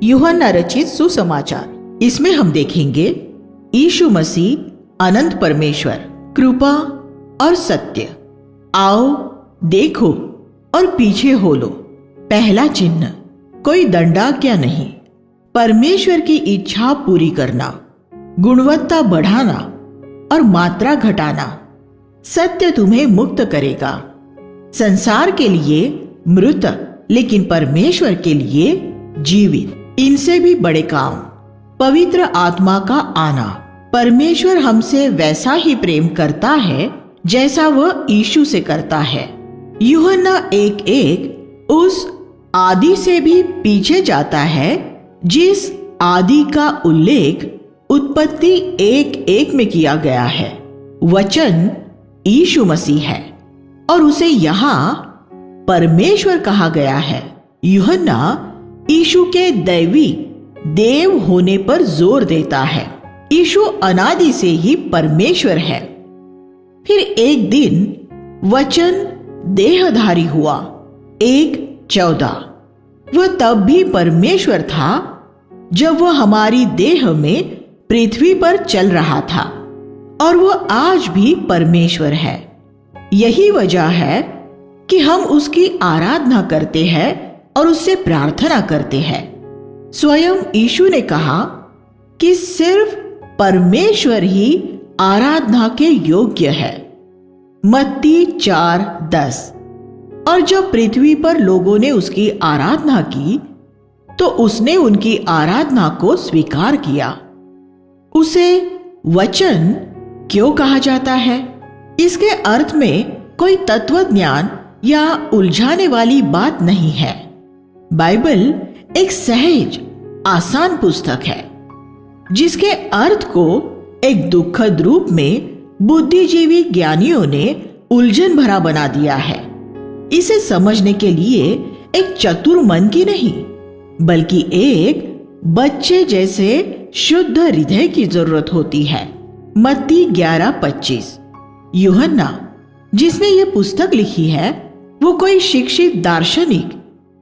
यूहन्ना रचित सुसमाचार। इसमें हम देखेंगे यीशु मसीह अनंत परमेश्वर, कृपा और सत्य। आओ देखो और पीछे हो लो। पहला चिन्ह, कोई दंडाज्ञा नहीं, परमेश्वर की इच्छा पूरी करना, गुणवत्ता बढ़ाना और मात्रा घटाना। सत्य तुम्हें मुक्त करेगा। संसार के लिए मृत, लेकिन परमेश्वर के लिए जीवित। इनसे भी बड़े काम, पवित्र आत्मा का आना। परमेश्वर हमसे वैसा ही प्रेम करता है जैसा वह यीशु से करता है। यूहन्ना 1:1 उस आदि से भी पीछे जाता है जिस आदि का उल्लेख उत्पत्ति 1:1 में किया गया है। वचन यीशु मसीह है और उसे यहाँ परमेश्वर कहा गया है। यूहन्ना यीशु के दैवी देव होने पर जोर देता है। यीशु अनादि से ही परमेश्वर है। फिर एक दिन वचन देहधारी हुआ, 1:14। वह तब भी परमेश्वर था जब वह हमारी देह में पृथ्वी पर चल रहा था, और वह आज भी परमेश्वर है। यही वजह है कि हम उसकी आराधना करते हैं और उससे प्रार्थना करते हैं। स्वयं यीशु ने कहा कि सिर्फ परमेश्वर ही आराधना के योग्य है, मत्ती 4:10। और जब पृथ्वी पर लोगों ने उसकी आराधना की तो उसने उनकी आराधना को स्वीकार किया। उसे वचन क्यों कहा जाता है? इसके अर्थ में कोई तत्वज्ञान या उलझाने वाली बात नहीं है। बाइबल एक सहज, आसान पुस्तक है जिसके अर्थ को एक दुखद रूप में बुद्धिजीवी ज्ञानियों ने उलझन भरा बना दिया है। इसे समझने के लिए एक चतुर मन की नहीं, बल्कि एक बच्चे जैसे शुद्ध हृदय की जरूरत होती है। मत्ती 11:25। यूहन्ना जिसने ये पुस्तक लिखी है वो कोई शिक्षित दार्शनिक,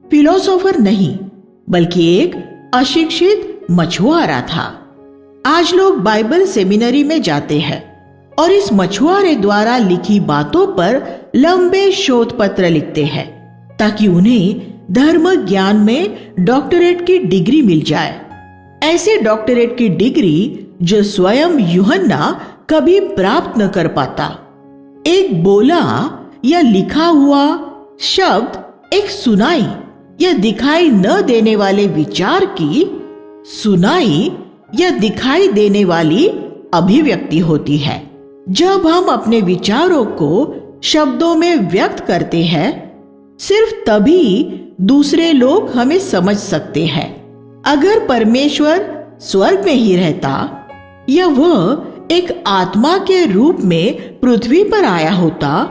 फिलोसोफर नहीं, बल्कि एक अशिक्षित मछुआरा था। आज लोग बाइबल सेमिनरी में जाते हैं और इस मछुआरे द्वारा लिखी बातों पर लंबे शोध पत्र लिखते हैं ताकि उन्हें धर्म ज्ञान में डॉक्टरेट की डिग्री मिल जाए। ऐसी डॉक्टरेट की डिग्री जो स्वयं यूहन्ना कभी प्राप्त न कर पाता। एक बोला या लिखा हुआ शब्द एक सुनाई या दिखाई न देने वाले विचार की सुनाई या दिखाई देने वाली अभिव्यक्ति होती है। जब हम अपने विचारों को शब्दों में व्यक्त करते हैं, सिर्फ तभी दूसरे लोग हमें समझ सकते हैं। अगर परमेश्वर स्वर्ग में ही रहता या वह एक आत्मा के रूप में पृथ्वी पर आया होता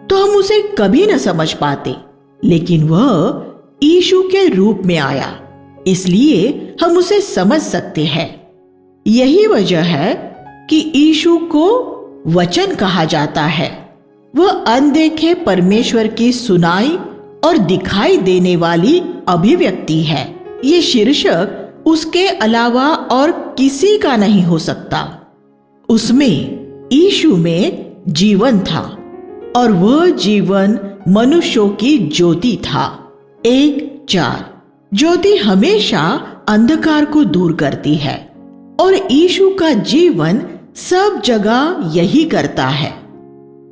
तो हम उसे कभी न समझ पाते, लेकिन वह यीशु के रूप में आया, इसलिए हम उसे समझ सकते हैं। यही वजह है कि यीशु को वचन कहा जाता है। वह अनदेखे परमेश्वर की सुनाई और दिखाई देने वाली अभिव्यक्ति है। ये शीर्षक उसके अलावा और किसी का नहीं हो सकता। उसमें यीशु में जीवन था और वह जीवन मनुष्यों की ज्योति था। 1:4। ज्योति हमेशा अंधकार को दूर करती है और यीशु का जीवन सब जगह यही करता है।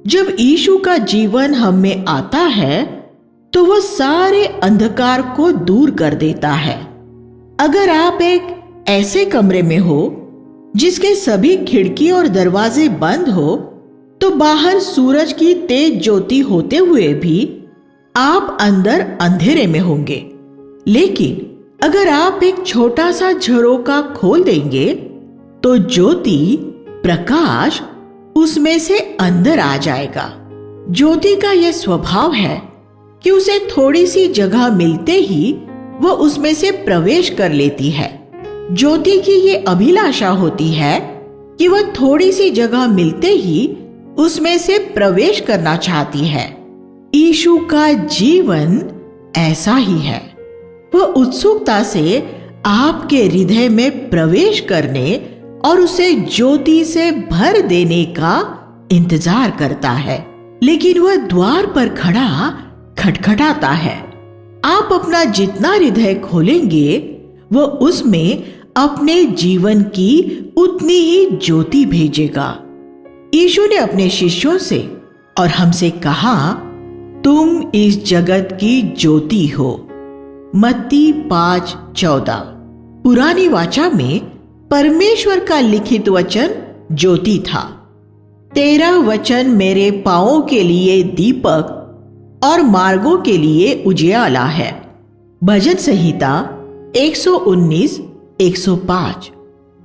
जब यीशु का जीवन हम में आता है तो वह सारे अंधकार को दूर कर देता है। अगर आप एक ऐसे कमरे में हो जिसके सभी खिड़की और दरवाजे बंद हो तो बाहर सूरज की तेज ज्योति होते हुए भी आप अंदर अंधेरे में होंगे। लेकिन अगर आप एक छोटा सा झरोका खोल देंगे तो ज्योति, प्रकाश उसमें से अंदर आ जाएगा। ज्योति का यह स्वभाव है कि उसे थोड़ी सी जगह मिलते ही वह उसमें से प्रवेश कर लेती है। ज्योति की ये अभिलाषा होती है कि वह थोड़ी सी जगह मिलते ही उसमें से प्रवेश करना चाहती है। यीशु का जीवन ऐसा ही है। वह उत्सुकता से आपके हृदय में प्रवेश करने और उसे ज्योति से भर देने का इंतजार करता है, लेकिन वह द्वार पर खड़ा खटखटाता है। आप अपना जितना हृदय खोलेंगे वह उसमें अपने जीवन की उतनी ही ज्योति भेजेगा। यीशु ने अपने शिष्यों से और हमसे कहा, तुम इस जगत की ज्योति हो। मत्ती 5:14। पुरानी वाचा में परमेश्वर का लिखित वचन ज्योति था। तेरा वचन मेरे पांवों के लिए दीपक और मार्गों के लिए उजियाला है। भजन संहिता 119-105।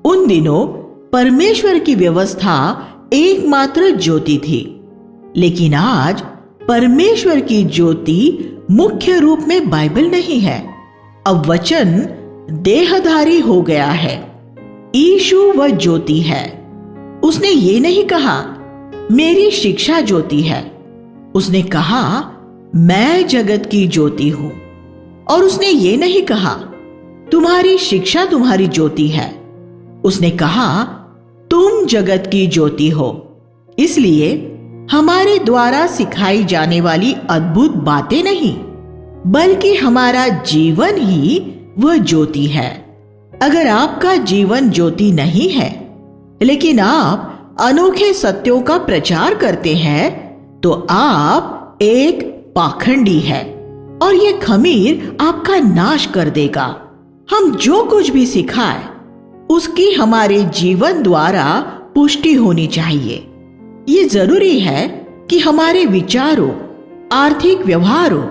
उन दिनों परमेश्वर की व्यवस्था एकमात्र ज्योति थी, लेकिन आज परमेश्वर की ज्योति मुख्य रूप में बाइबल नहीं है। अब वचन देहधारी हो गया है। यीशु वह ज्योति है। उसने ये नहीं कहा मेरी शिक्षा ज्योति है, उसने कहा मैं जगत की ज्योति हूं। और उसने ये नहीं कहा तुम्हारी शिक्षा तुम्हारी ज्योति है, उसने कहा तुम जगत की ज्योति हो। इसलिए हमारे द्वारा सिखाई जाने वाली अद्भुत बातें नहीं, बल्कि हमारा जीवन ही वह ज्योति है। अगर आपका जीवन ज्योति नहीं है, लेकिन आप अनोखे सत्यों का प्रचार करते हैं, तो आप एक पाखंडी है और ये खमीर आपका नाश कर देगा। हम जो कुछ भी सिखाएं, उसकी हमारे जीवन द्वारा पुष्टि होनी चाहिए। ये जरूरी है कि हमारे विचारों, आर्थिक व्यवहारों,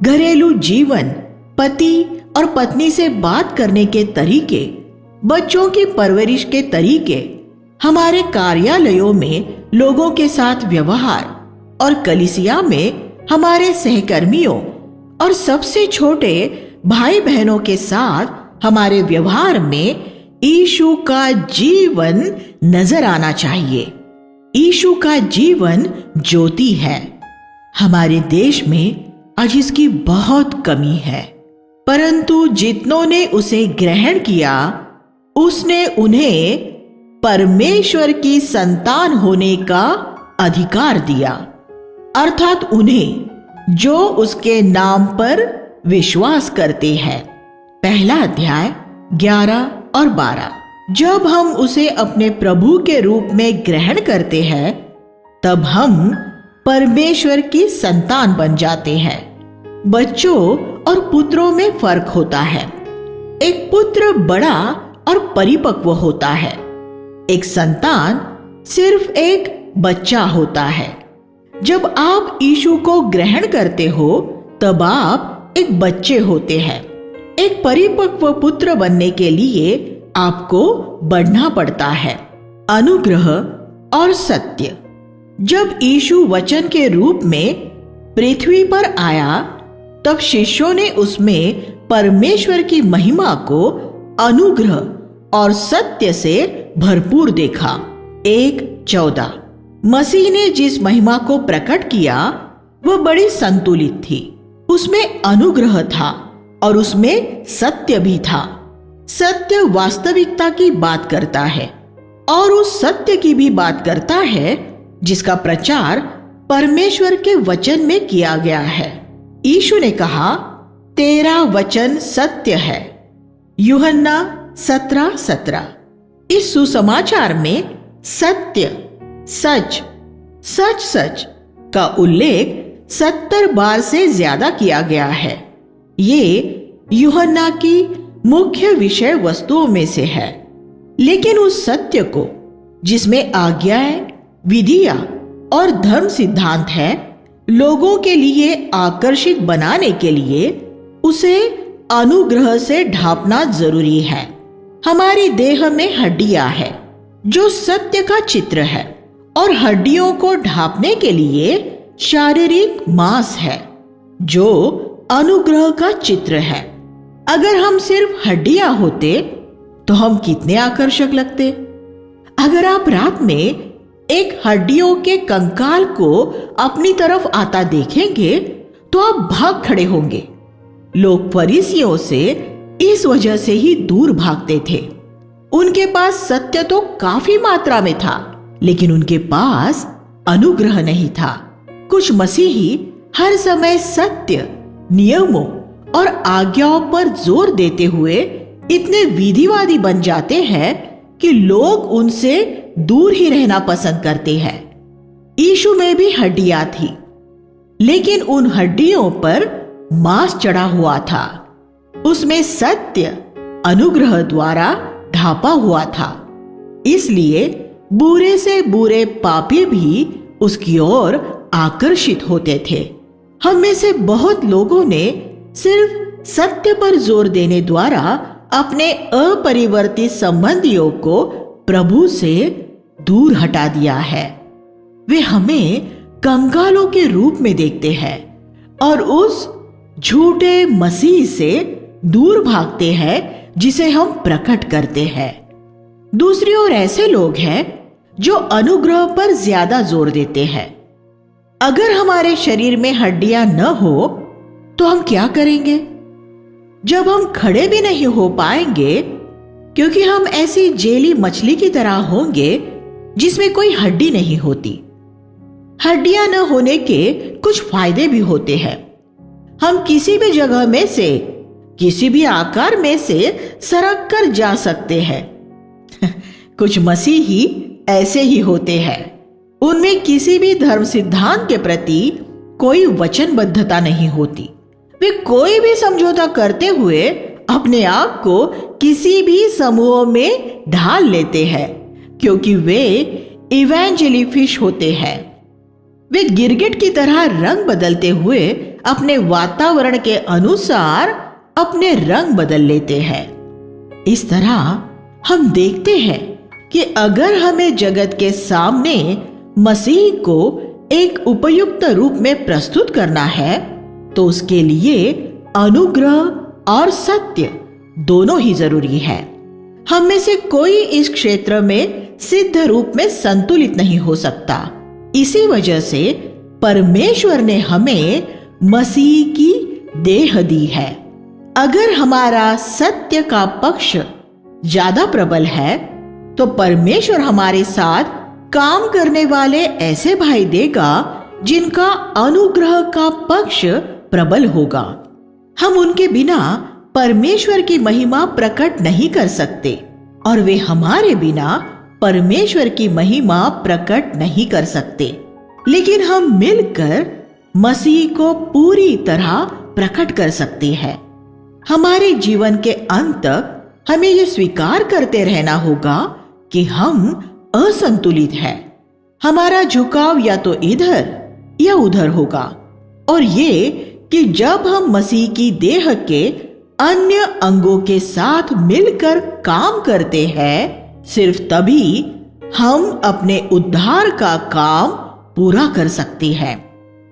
घरेलू जीवन, पति और पत्नी से बात करने के तरीके, बच्चों की परवरिश के तरीके, हमारे कार्यालयों में लोगों के साथ व्यवहार और कलीसिया में हमारे सहकर्मियों और सबसे छोटे भाई बहनों के साथ हमारे व्यवहार में यीशु का जीवन नजर आना चाहिए। यीशु का जीवन ज्योति है। हमारे देश में आज इसकी बहुत कमी है, परंतु जितनों ने उसे ग्रहण किया, उसने उन्हें परमेश्वर की संतान होने का अधिकार दिया, अर्थात उन्हें जो उसके नाम पर विश्वास करते हैं। पहला अध्याय 11 और 12। जब हम उसे अपने प्रभु के रूप में ग्रहण करते हैं, तब हम परमेश्वर की संतान बन जाते हैं। बच्चों और पुत्रों में फर्क होता है। एक पुत्र बड़ा और परिपक्व होता है, एक संतान सिर्फ एक बच्चा होता है। जब आप यीशु को ग्रहण करते हो, तब आप एक बच्चे होते हैं। एक परिपक्व पुत्र बनने के लिए आपको बढ़ना पड़ता है। अनुग्रह और सत्य। जब यीशु वचन के रूप में पृथ्वी पर आया, तब शिष्यों ने उसमें परमेश्वर की महिमा को अनुग्रह और सत्य से भरपूर देखा। 1:14। मसीह ने जिस महिमा को प्रकट किया वह बड़ी संतुलित थी। उसमें अनुग्रह था और उसमें सत्य भी था। सत्य वास्तविकता की बात करता है और उस सत्य की भी बात करता है जिसका प्रचार परमेश्वर के वचन में किया गया है। यीशु ने कहा, तेरा वचन सत्य है। यूहन्ना 17:17। इस सुसमाचार में सत्य, सच, सच सच का उल्लेख 70 बार से ज्यादा किया गया है। ये यूहन्ना की मुख्य विषय वस्तुओं में से है। लेकिन उस सत्य को, जिसमें आज्ञाएं, विधियां और धर्म सिद्धांत है, लोगों के लिए आकर्षित बनाने के लिए उसे अनुग्रह से ढांपना जरूरी है। हमारी देह में हड्डियां है जो सत्य का चित्र है, और हड्डियों को ढांपने के लिए शारीरिक मांस है जो अनुग्रह का चित्र है। अगर हम सिर्फ हड्डियां होते तो हम कितने आकर्षक लगते। अगर आप रात में एक हड्डियों के कंकाल को अपनी तरफ आता देखेंगे तो आप भाग खड़े होंगे। लोग फरीसियों से इस वजह से ही दूर भागते थे। उनके पास सत्य तो काफी मात्रा में था, लेकिन उनके पास अनुग्रह नहीं था। कुछ मसीही हर समय सत्य, नियमों और आज्ञाओं पर जोर देते हुए इतने विधिवादी बन जाते हैं कि लोग उनसे दूर ही रहना पसंद करते हैं। यीशु में भी हड्डियां थी, लेकिन उन हड्डियों पर मांस चढ़ा हुआ था। उसमें सत्य अनुग्रह द्वारा ढापा हुआ था। इसलिए बुरे से बुरे पापी भी उसकी ओर आकर्षित होते थे। हम में से बहुत लोगों ने सिर्फ सत्य पर जोर देने द्वारा अपने अपरिवर्तित संबंधियों को प्रभु से दूर हटा दिया है। वे हमें कंगालों के रूप में देखते हैं और उस झूठे मसीह से दूर भागते हैं जिसे हम प्रकट करते हैं। दूसरी ओर ऐसे लोग हैं जो अनुग्रह पर ज्यादा जोर देते हैं। अगर हमारे शरीर में हड्डियां न हो तो हम क्या करेंगे? जब हम खड़े भी नहीं हो पाएंगे, क्योंकि हम ऐसी जेली मछली की तरह होंगे जिसमें कोई हड्डी नहीं होती। हड्डियां न होने के कुछ फायदे भी होते हैं। हम किसी भी जगह में से, किसी भी आकार में से सरक कर जा सकते हैं। कुछ मसीही ऐसे ही होते हैं। उनमें किसी भी धर्म सिद्धांत के प्रति कोई वचनबद्धता नहीं होती। वे कोई भी समझौता करते हुए अपने आप को किसी भी समूह में ढाल लेते हैं, क्योंकि वे इवेंजेलिफिश होते हैं। वे गिरगिट की तरह रंग बदलते हुए अपने वातावरण के अनुसार अपने रंग बदल लेते हैं। इस तरह हम देखते हैं कि अगर हमें जगत के सामने मसीह को एक उपयुक्त रूप में प्रस्तुत करना है, तो उसके लिए अनुग्रह और सत्य दोनों ही जरूरी है। हम में से कोई इस क्षेत्र में सिद्ध रूप में संतुलित नहीं हो सकता। इसी वजह से परमेश्वर ने हमें मसीह की देह दी है। अगर हमारा सत्य का पक्ष ज्यादा प्रबल है, तो परमेश्वर हमारे साथ काम करने वाले ऐसे भाई देगा जिनका अनुग्रह का पक्ष प्रबल होगा। हम उनके बिना परमेश्वर की महिमा प्रकट नहीं कर सकते और वे हमारे बिना परमेश्वर की महिमा प्रकट नहीं कर सकते। लेकिन हम मिलकर मसीह को पूरी तरह प्रकट कर सकते हैं। हमारे जीवन के अंत तक हमें यह स्वीकार करते रहना होगा कि हम असंतुलित हैं। हमारा झुकाव या तो इधर या उधर होगा, और ये कि जब हम मसीह की देह के अन्य अंगों के साथ मिलकर काम करते हैं, सिर्फ तभी हम अपने उद्धार का काम पूरा कर सकते हैं।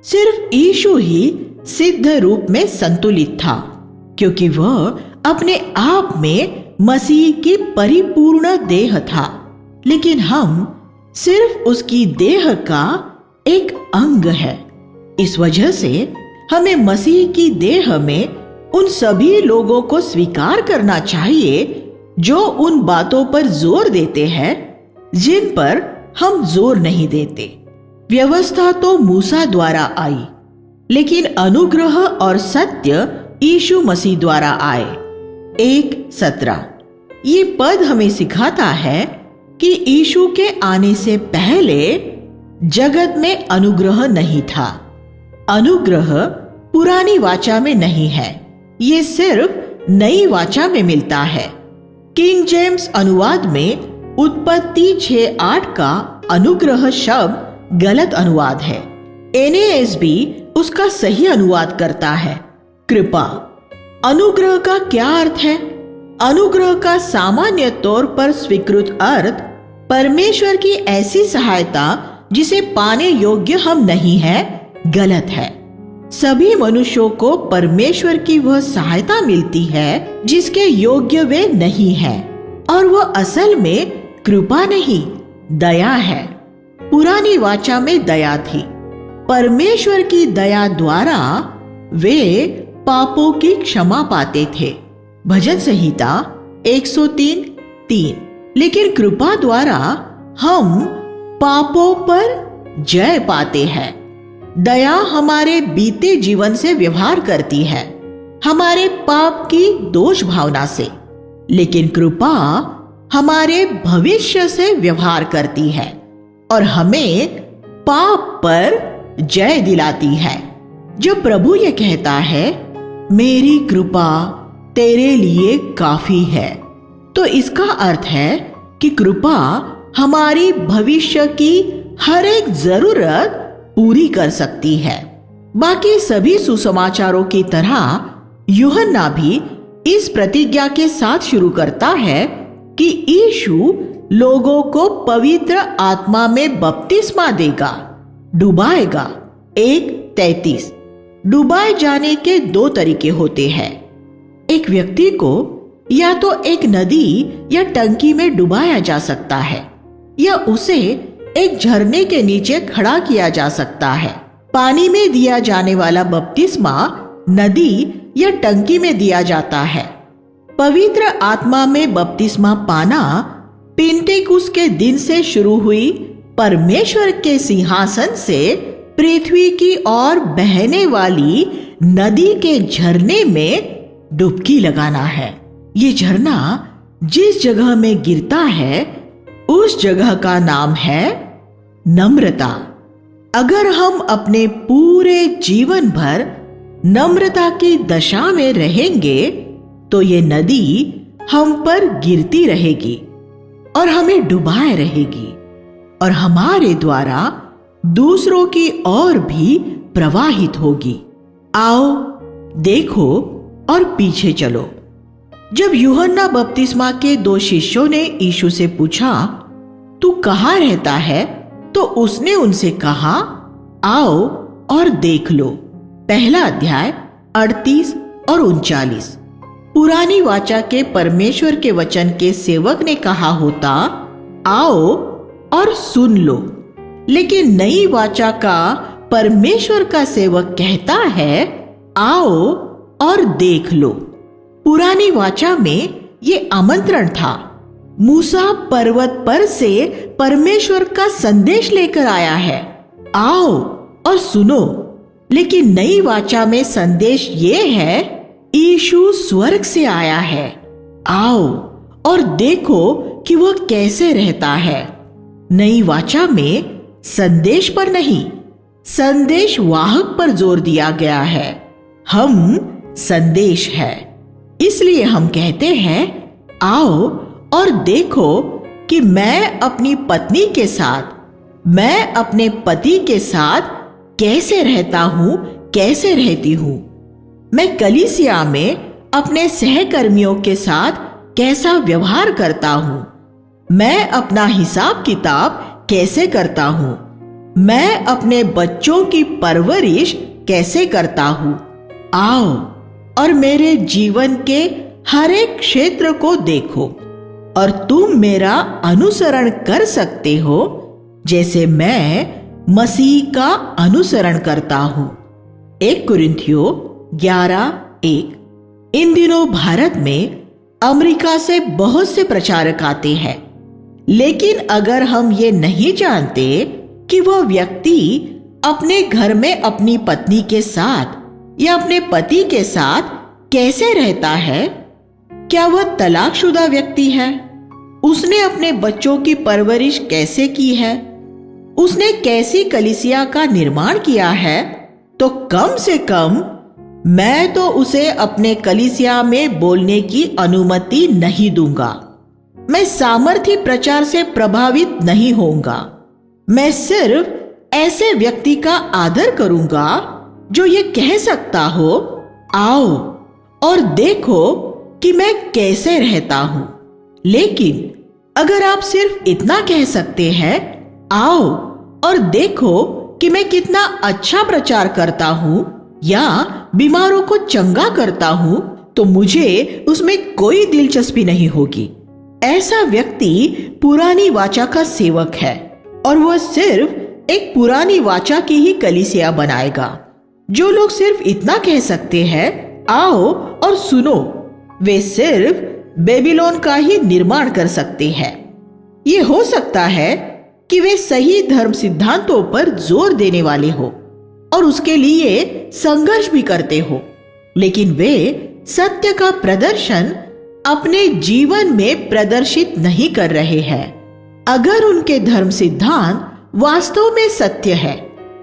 सिर्फ यीशु ही सिद्ध रूप में संतुलित था, क्योंकि वह अपने आप में मसीह की परिपूर्ण देह था। लेकिन हम सिर्फ उसकी देह का एक अंग है। इस वजह से हमें मसीह की देह में उन सभी लोगों को स्वीकार करना चाहिए जो उन बातों पर जोर देते हैं जिन पर हम जोर नहीं देते। व्यवस्था तो मूसा द्वारा आई, लेकिन अनुग्रह और सत्य यीशु मसीह द्वारा आए। 1:17 ये पद हमें सिखाता है कि यीशु के आने से पहले जगत में अनुग्रह नहीं था। अनुग्रह पुरानी वाचा में नहीं है, ये सिर्फ नई वाचा में मिलता है। किंग जेम्स अनुवाद में उत्पत्ति 6:8 का अनुग्रह शब्द गलत अनुवाद है। NASB उसका सही अनुवाद करता है, कृपा। अनुग्रह का क्या अर्थ है? अनुग्रह का सामान्य तौर पर स्वीकृत अर्थ परमेश्वर की ऐसी सहायता जिसे पाने योग्य हम नहीं हैं, गलत है। सभी मनुष्यों को परमेश्वर की वह सहायता मिलती है जिसके योग्य वे नहीं हैं, और वह असल में कृपा नहीं, दया है। पुरानी वाचा में दया थी। परमेश्वर की दया द्वारा वे पापों की क्षमा पाते थे। भजन संहिता 103:3। लेकिन कृपा द्वारा हम पापों पर जय पाते हैं। दया हमारे बीते जीवन से व्यवहार करती है, हमारे पाप की दोष भावना से, लेकिन कृपा हमारे भविष्य से व्यवहार करती है और हमें पाप पर जय दिलाती है। जब प्रभु ये कहता है, मेरी कृपा तेरे लिए काफी है, तो इसका अर्थ है कि कृपा हमारी भविष्य की हर एक जरूरत पूरी कर सकती है। बाकी सभी सुसमाचारों की तरह यूहन्ना भी इस प्रतिज्ञा के साथ शुरू करता है कि यीशु लोगों को पवित्र आत्मा में बपतिस्मा देगा, डुबाएगा। 1:33। डुबाए जाने के 2 तरीके होते हैं। एक व्यक्ति को या तो एक नदी या टंकी में डुबाया जा सकता है, या उसे एक झरने के नीचे खड़ा किया जा सकता है। पानी में दिया जाने वाला बपतिस्मा नदी या टंकी में दिया जाता है। पवित्र आत्मा में बपतिस्मा पाना पेंटेकुस्त के दिन से शुरू हुई परमेश्वर के सिंहासन से पृथ्वी की ओर बहने वाली नदी के झरने में डुबकी लगाना है। ये झरना जिस जगह में गिरता है उस जगह का नाम है नम्रता। अगर हम अपने पूरे जीवन भर नम्रता की दशा में रहेंगे तो ये नदी हम पर गिरती रहेगी और हमें डुबाए रहेगी और हमारे द्वारा दूसरों की ओर भी प्रवाहित होगी। आओ, देखो और पीछे चलो। जब यूहन्ना बपतिस्मा के 2 शिष्यों ने यीशु से पूछा, तू कहाँ रहता है, तो उसने उनसे कहा, आओ और देख लो। पहला अध्याय 38 और 39। पुरानी वाचा के परमेश्वर के वचन के सेवक ने कहा होता, आओ और सुन लो, लेकिन नई वाचा का परमेश्वर का सेवक कहता है, आओ और देख लो। पुरानी वाचा में ये आमंत्रण था। मूसा पर्वत पर से परमेश्वर का संदेश लेकर आया है, आओ और सुनो। लेकिन नई वाचा में संदेश ये है, यीशु स्वर्ग से आया है, आओ और देखो कि वह कैसे रहता है। नई वाचा में संदेश पर नहीं, संदेश वाहक पर जोर दिया गया है। हम संदेश है, इसलिए हम कहते हैं, आओ और देखो कि मैं अपनी पत्नी के साथ, मैं अपने पति के साथ कैसे रहता हूं, कैसे रहती हूं। मैं कलीसिया में अपने सहकर्मियों के साथ कैसा व्यवहार करता हूं। मैं अपना हिसाब किताब कैसे करता हूं। मैं अपने बच्चों की परवरिश कैसे करता हूं। आओ और मेरे जीवन के हर एक क्षेत्र को देखो और तुम मेरा अनुसरण कर सकते हो जैसे मैं मसीह का अनुसरण करता हूं। 1 कुरिन्थियों 11:1। इन दिनों भारत में अमेरिका से बहुत से प्रचारक आते हैं, लेकिन अगर हम ये नहीं जानते कि वह व्यक्ति अपने घर में अपनी पत्नी के साथ या अपने पति के साथ कैसे रहता है, क्या वह तलाकशुदा व्यक्ति है, उसने अपने बच्चों की परवरिश कैसे की है, उसने कैसी कलीसिया का निर्माण किया है, तो कम से कम मैं तो उसे अपने कलीसिया में बोलने की अनुमति नहीं दूंगा। मैं सामर्थी प्रचार से प्रभावित नहीं होऊंगा। मैं सिर्फ ऐसे व्यक्ति का आदर करूंगा जो ये कह सकता हो, आओ और देखो कि मैं कैसे रहता हूं। लेकिन अगर आप सिर्फ इतना कह सकते हैं, आओ और देखो कि मैं कितना अच्छा प्रचार करता हूं या बीमारों को चंगा करता हूं, तो मुझे उसमें कोई दिलचस्पी नहीं होगी। ऐसा व्यक्ति पुरानी वाचा का सेवक है और वह सिर्फ एक पुरानी वाचा की ही कलीसिया बनाएगा। जो लोग सिर्फ इतना कह सकते हैं, आओ और सुनो, वे सिर्फ बेबीलोन का ही निर्माण कर सकते हैं। ये हो सकता है कि वे सही धर्म सिद्धांतों पर जोर देने वाले हो और उसके लिए संघर्ष भी करते हो, लेकिन वे सत्य का प्रदर्शन अपने जीवन में प्रदर्शित नहीं कर रहे हैं। अगर उनके धर्म सिद्धांत वास्तव में सत्य है,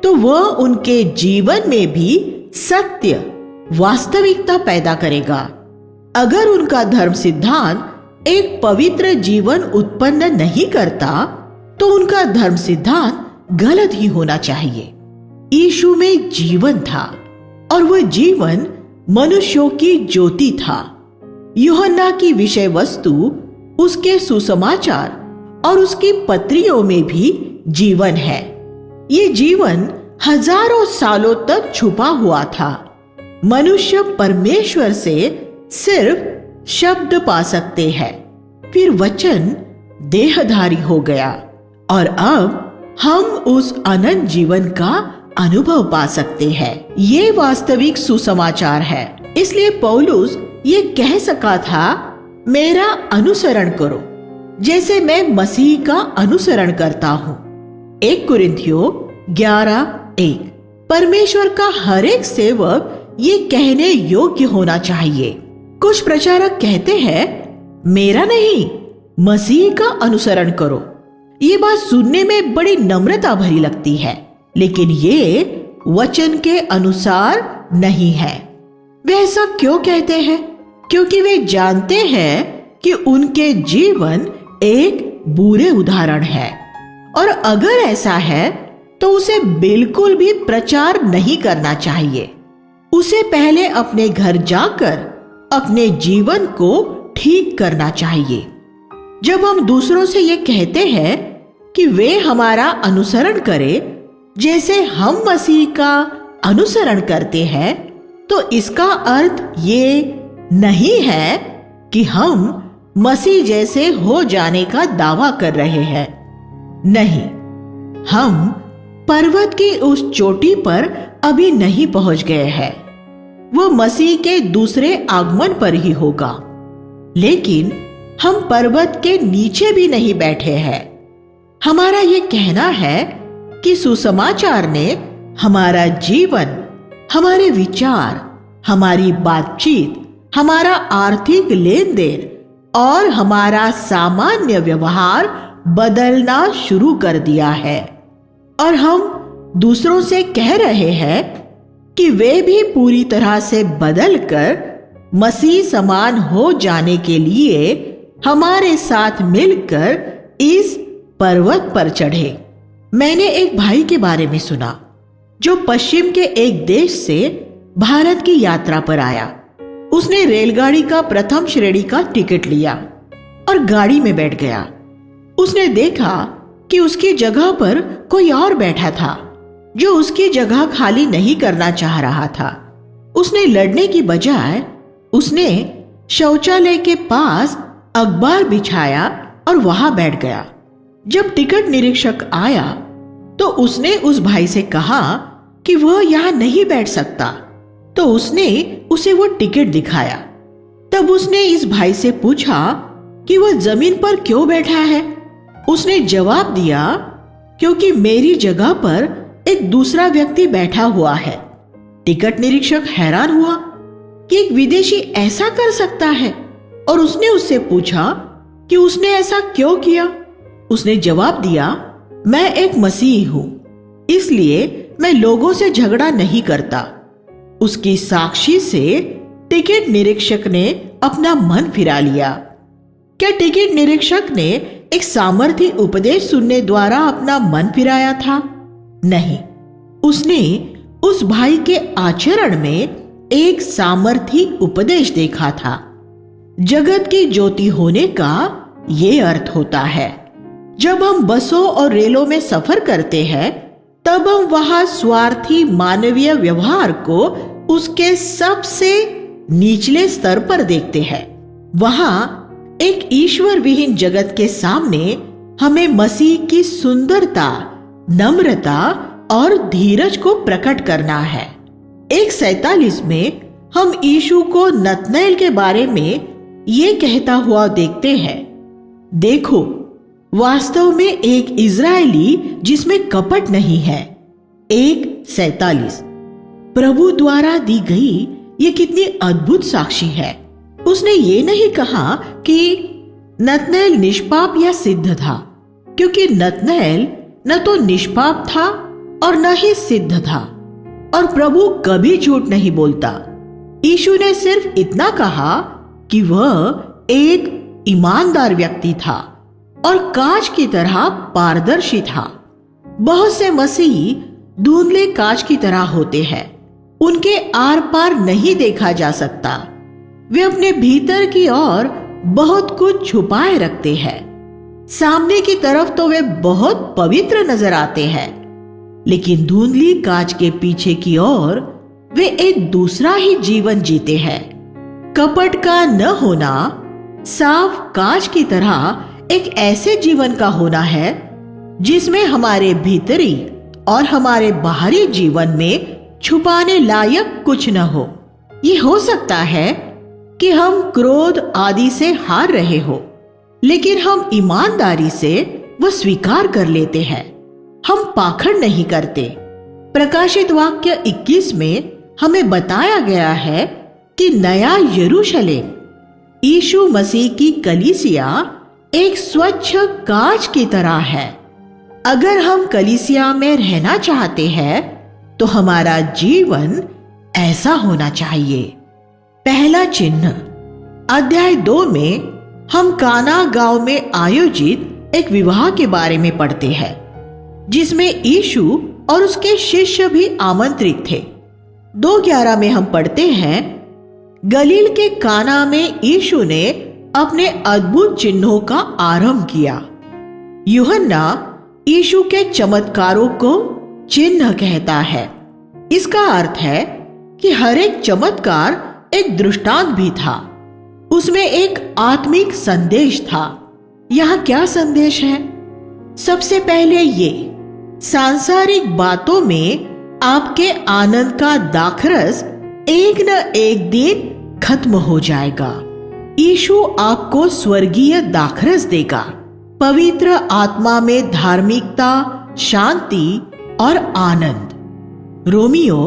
तो वह उनके जीवन में भी सत्य वास्तविकता पैदा करेगा। अगर उनका धर्म सिद्धांत एक पवित्र जीवन उत्पन्न नहीं करता, तो उनका धर्म सिद्धांत गलत ही होना चाहिए। यीशु में जीवन था और वह जीवन मनुष्यों की ज्योति था। यूहन्ना की विषय वस्तु, उसके सुसमाचार और उसकी पत्रियों में भी जीवन है। ये जीवन हजारों सालों तक छुपा हुआ था। मनुष्य परमेश्वर से सिर्फ शब्द पा सकते हैं, फिर वचन देहधारी हो गया और अब हम उस अनंत जीवन का अनुभव पा सकते हैं। ये वास्तविक सुसमाचार है। इसलिए पौलुस ये कह सका था, मेरा अनुसरण करो जैसे मैं मसीह का अनुसरण करता हूँ। 1 कुरिन्थियों 11:1। परमेश्वर का हर एक सेवक ये कहने योग्य होना चाहिए। कुछ प्रचारक कहते हैं, मेरा नहीं, मसीह का अनुसरण करो। ये बात सुनने में बड़ी नम्रता भरी लगती है, लेकिन ये वचन के अनुसार नहीं है। वे ऐसा क्यों कहते हैं? क्योंकि वे जानते हैं कि उनके जीवन एक बुरे उदाहरण है, और अगर ऐसा है तो उसे बिल्कुल भी प्रचार नहीं करना चाहिए। उसे पहले अपने घर जाकर अपने जीवन को ठीक करना चाहिए। जब हम दूसरों से ये कहते हैं कि वे हमारा अनुसरण करें जैसे हम मसीह का अनुसरण करते हैं, तो इसका अर्थ ये नहीं है कि हम मसीह जैसे हो जाने का दावा कर रहे हैं। नहीं, हम पर्वत की उस चोटी पर अभी नहीं पहुंच गए हैं। वो मसीह के दूसरे आगमन पर ही होगा। लेकिन हम पर्वत के नीचे भी नहीं बैठे हैं। हमारा ये कहना है कि सुसमाचार ने हमारा जीवन, हमारे विचार, हमारी बातचीत, हमारा आर्थिक लेन देन और हमारा सामान्य व्यवहार बदलना शुरू कर दिया है, और हम दूसरों से कह रहे हैं कि वे भी पूरी तरह से बदलकर मसीह समान हो जाने के लिए हमारे साथ मिलकर इस पर्वत पर चढ़े। मैंने एक भाई के बारे में सुना जो पश्चिम के एक देश से भारत की यात्रा पर आया। उसने रेलगाड़ी का प्रथम श्रेणी का टिकट लिया और गाड़ी में बैठ गया। उसने देखा कि उसकी जगह पर कोई और बैठा था जो उसकी जगह खाली नहीं करना चाह रहा था। उसने लड़ने की बजाय उसने शौचालय के पास अखबार बिछाया और वहां बैठ गया। जब टिकट निरीक्षक आया तो उसने उस भाई से कहा कि वह यहाँ नहीं बैठ सकता, तो उसने उसे वो टिकट दिखाया। तब उसने इस भाई से पूछा कि वह जमीन पर क्यों बैठा है। उसने जवाब दिया, क्योंकि मेरी जगह पर एक दूसरा व्यक्ति बैठा हुआ है। टिकट निरीक्षक हैरान हुआ कि एक विदेशी ऐसा कर सकता है, और उसने उससे पूछा कि उसने ऐसा क्यों किया। उसने जवाब दिया, मैं एक मसीही हूं, इसलिए मैं लोगों से झगड़ा नहीं करता। उसकी साक्षी से टिकट निरीक्षक ने अपना मन फिरा लिया। क्या टिकट निरीक्षक ने एक सामर्थी उपदेश सुनने द्वारा अपना मन फिराया था? नहीं, उसने उस भाई के आचरण में एक सामर्थी उपदेश देखा था। जगत की ज्योति होने का ये अर्थ होता है। जब हम बसों और रेलों में सफर करते हैं, तब हम वहां स्वार्थी मानवीय व्यवहार को उसके सबसे निचले स्तर पर देखते हैं। वहां एक ईश्वर विहीन जगत के सामने हमें मसीह की सुंदरता, नम्रता और धीरज को प्रकट करना है। 1:47 में हम यीशु को नतनएल के बारे में ये कहता हुआ देखते हैं, देखो, वास्तव में एक इज़राइली जिसमें कपट नहीं है। 1:47। प्रभु द्वारा दी गई ये कितनी अद्भुत साक्षी है। उसने ये नहीं कहा कि नतनएल निष्पाप या सिद्ध था, क्योंकि नतनएल न तो निष्पाप था और न ही सिद्ध था, और प्रभु कभी झूठ नहीं बोलता। यीशु ने सिर्फ इतना कहा कि वह एक ईमानदार व्यक्ति था और कांच की तरह पारदर्शी था। बहुत से मसीही धुंधले कांच की तरह होते हैं, उनके आर पार नहीं देखा जा सकता। वे अपने भीतर की ओर बहुत कुछ छुपाए रखते हैं। सामने की तरफ तो वे बहुत पवित्र नजर आते हैं, लेकिन धुंधली कांच के पीछे की ओर वे एक दूसरा ही जीवन जीते हैं। कपट का न होना साफ कांच की तरह एक ऐसे जीवन का होना है जिसमें हमारे भीतरी और हमारे बाहरी जीवन में छुपाने लायक कुछ न हो। ये हो सकता है कि हम क्रोध आदि से हार रहे हो, लेकिन हम ईमानदारी से वह स्वीकार कर लेते हैं। हम पाखंड नहीं करते। प्रकाशित वाक्य 21 में हमें बताया गया है कि नया यरूशलेम यीशु मसीह की कलीसिया एक स्वच्छ कांच की तरह है। अगर हम कलीसिया में रहना चाहते हैं तो हमारा जीवन ऐसा होना चाहिए। पहला चिन्ह। अध्याय 2 में हम काना गांव में आयोजित एक विवाह के बारे में पढ़ते हैं, जिसमें यीशु और उसके शिष्य भी आमंत्रित थे। 2:11 में हम पढ़ते हैं, गलील के काना में यीशु ने अपने अद्भुत चिन्हों का आरंभ किया। यूहन्ना यीशु के चमत्कारों को चिन्ह कहता है। इसका अर्थ है कि हर एक चमत्कार एक दृष्टांत भी था। उसमें एक आत्मिक संदेश था। यहाँ क्या संदेश है? सबसे पहले ये, सांसारिक बातों में आपके आनंद का दाखरस एक न एक दिन खत्म हो जाएगा। यीशु आपको स्वर्गीय दाखरस देगा, पवित्र आत्मा में धार्मिकता, शांति और आनंद। रोमियो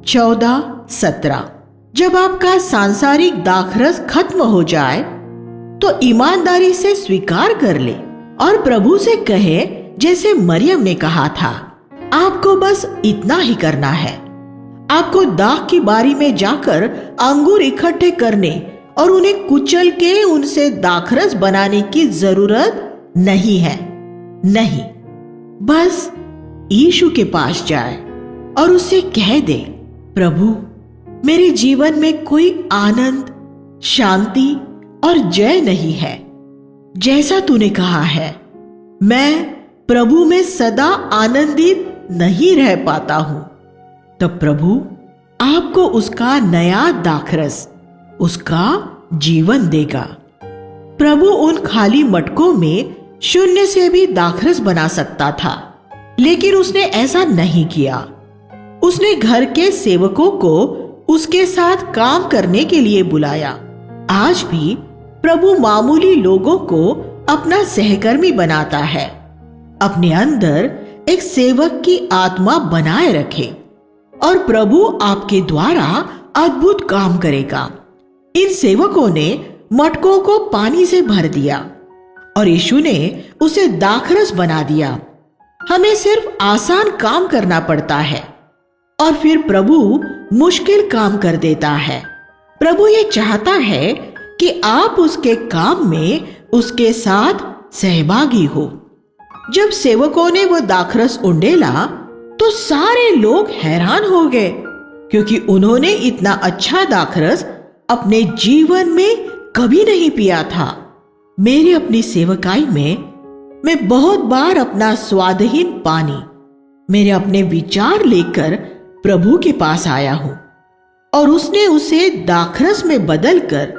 14:17। जब आपका सांसारिक दाखरस खत्म हो जाए तो ईमानदारी से स्वीकार कर ले और प्रभु से कहे, जैसे मरियम ने कहा था, आपको बस इतना ही करना है। आपको दाख की बारी में जाकर अंगूर इकट्ठे करने और उन्हें कुचल के उनसे दाखरस बनाने की जरूरत नहीं है। नहीं, बस यीशु के पास जाए और उससे कह दे, प्रभु, मेरे जीवन में कोई आनंद, शांति और जय नहीं है। जैसा तूने कहा है, मैं प्रभु में सदा आनंदित नहीं रह पाता हूं। तब प्रभु आपको उसका नया दाखरस, उसका जीवन देगा। प्रभु उन खाली मटकों में शून्य से भी दाखरस बना सकता था, लेकिन उसने ऐसा नहीं किया। उसने घर के सेवकों को उसके साथ काम करने के लिए बुलाया। आज भी प्रभु मामूली लोगों को अपना सहकर्मी बनाता है। अपने अंदर एक सेवक की आत्मा बनाए रखे और प्रभु आपके द्वारा अद्भुत काम करेगा। इन सेवकों ने मटकों को पानी से भर दिया और यीशु ने उसे दाखरस बना दिया। हमें सिर्फ आसान काम करना पड़ता है और फिर प्रभु मुश्किल काम कर देता है। प्रभु ये चाहता है कि आप उसके काम में उसके साथ सहभागी हो। जब सेवकों ने वह दाखरस उंडेला तो सारे लोग हैरान हो गए, क्योंकि उन्होंने इतना अच्छा दाखरस अपने जीवन में कभी नहीं पिया था। मेरी अपनी सेवकाई में मैं बहुत बार अपना स्वादहीन पानी, मेरे अपने विचार लेकर प्रभु के पास आया हूं और उसने उसे दाखरस में बदलकर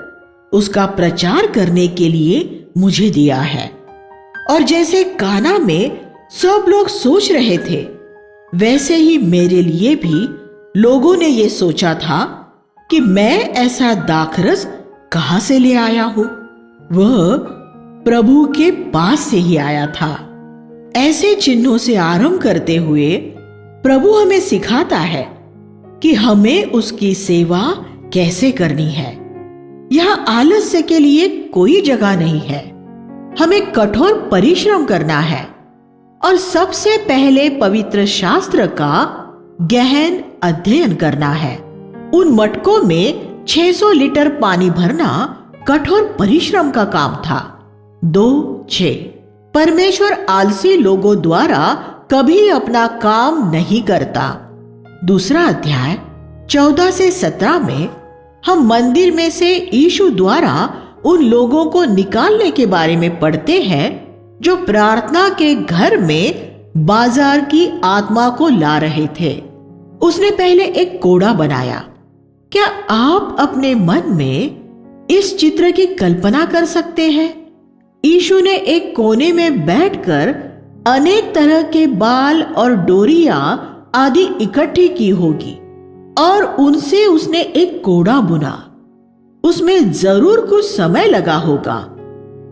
उसका प्रचार करने के लिए मुझे दिया है। और जैसे काना में सब लोग सोच रहे थे, वैसे ही मेरे लिए भी लोगों ने ये सोचा था कि मैं ऐसा दाखरस कहां से ले आया हूं। वह प्रभु के पास से ही आया था। ऐसे चिन्हों से आरंभ करते हुए प्रभु हमें सिखाता है कि हमें उसकी सेवा कैसे करनी है। यह आलस्य के लिए कोई जगह नहीं है। हमें कठोर परिश्रम करना है और सबसे पहले पवित्र शास्त्र का गहन अध्ययन करना है। उन मटकों में 600 लीटर पानी भरना कठोर परिश्रम का काम था। 2:6 परमेश्वर आलसी लोगों द्वारा कभी अपना काम नहीं करता। दूसरा अध्याय 14 से 17 में हम मंदिर में से यीशु द्वारा उन लोगों को निकालने के बारे में पढ़ते हैं जो प्रार्थना के घर में बाजार की आत्मा को ला रहे थे। उसने पहले एक कोड़ा बनाया। क्या आप अपने मन में इस चित्र की कल्पना कर सकते हैं? यीशु ने एक कोने में बैठकर अनेक तरह के बाल और डोरियां आदि इकट्ठी की होगी और उनसे उसने एक कोड़ा बुना। उसमें जरूर कुछ समय लगा होगा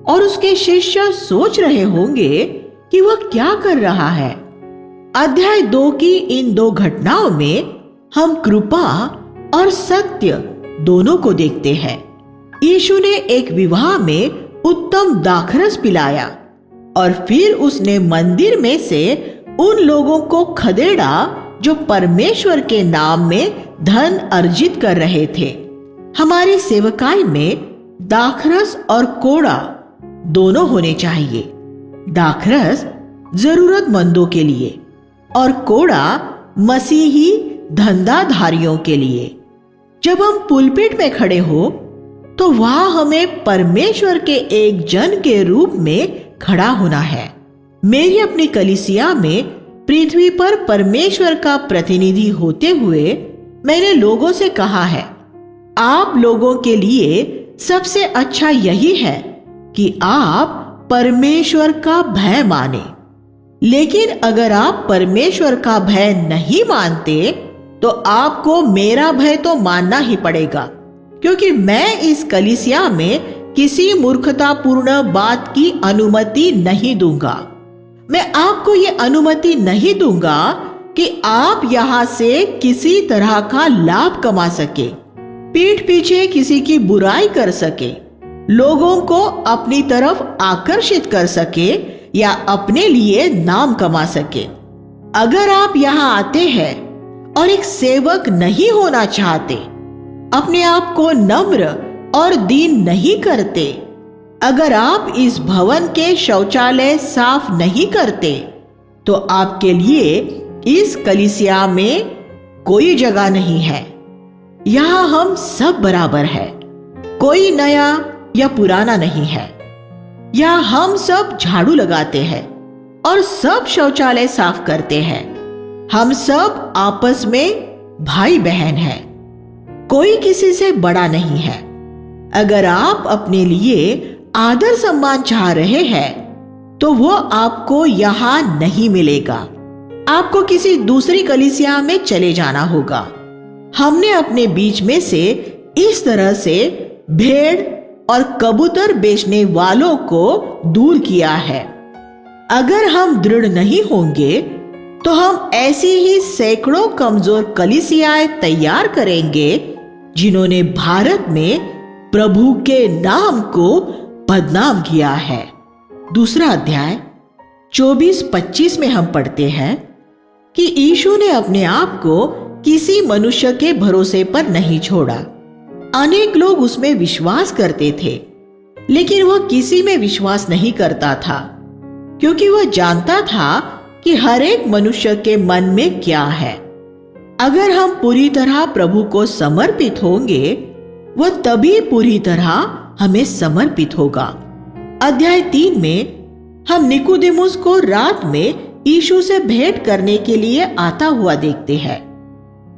और उसके शिष्य सोच रहे होंगे कि वह क्या कर रहा है। अध्याय 2 की इन 2 घटनाओं में हम कृपा और सत्य दोनों को देखते हैं। यीशु ने एक विवाह में उत्तम दाखरस पिलाया और फिर उसने मंदिर में से उन लोगों को खदेड़ा जो परमेश्वर के नाम में धन अर्जित कर रहे थे। हमारी सेवकाई में दाखरस और कोड़ा दोनों होने चाहिए। दाखरस जरूरतमंदों के लिए और कोड़ा मसीही धंधाधारियों के लिए। जब हम पुलपिट में खड़े हो तो वहां हमें परमेश्वर के एक जन के रूप में खड़ा होना है। मेरी अपनी कलीसिया में पृथ्वी पर परमेश्वर का प्रतिनिधि होते हुए मैंने लोगों से कहा है, आप लोगों के लिए सबसे अच्छा यही है कि आप परमेश्वर का भय माने। लेकिन अगर आप परमेश्वर का भय नहीं मानते तो आपको मेरा भय तो मानना ही पड़ेगा, क्योंकि मैं इस कलीसिया में किसी मूर्खतापूर्ण बात की अनुमति नहीं दूंगा। मैं आपको ये अनुमति नहीं दूंगा कि आप यहां से किसी तरह का लाभ कमा सके, पीठ पीछे किसी की बुराई कर सके, लोगों को अपनी तरफ आकर्षित कर सके या अपने लिए नाम कमा सके। अगर आप यहां आते हैं और एक सेवक नहीं होना चाहते, अपने आप को नम्र और दीन नहीं करते, अगर आप इस भवन के शौचालय साफ नहीं करते, तो आपके लिए इस कलीसिया में कोई जगह नहीं है। यहां हम सब बराबर हैं, कोई नया या पुराना नहीं है। यहां हम सब झाड़ू लगाते हैं और सब शौचालय साफ करते हैं। हम सब आपस में भाई बहन हैं, कोई किसी से बड़ा नहीं है। अगर आप अपने लिए आदर सम्मान चाह रहे हैं तो वो आपको यहाँ नहीं मिलेगा। आपको किसी दूसरी कलीसिया में चले जाना होगा। हमने अपने बीच में से इस तरह से भेड़ और कबूतर बेचने वालों को दूर किया है। अगर हम दृढ़ नहीं होंगे तो हम ऐसी ही सैकड़ों कमजोर कलीसियाएं तैयार करेंगे जिन्होंने भारत में प्रभु के नाम को बदनाम किया है। दूसरा अध्याय 24-25 में हम पढ़ते हैं कि यीशु ने अपने आप को किसी मनुष्य के भरोसे पर नहीं छोड़ा। अनेक लोग उसमें विश्वास करते थे, लेकिन वह किसी में विश्वास नहीं करता था, क्योंकि वह जानता था कि हर एक मनुष्य के मन में क्या है। अगर हम पूरी तरह प्रभु को समर्पित होंगे, वह तभी पूरी तरह हमें समर्पित होगा। अध्याय 3 में हम निकोदेमुस को रात में यीशु से भेंट करने के लिए आता हुआ देखते हैं।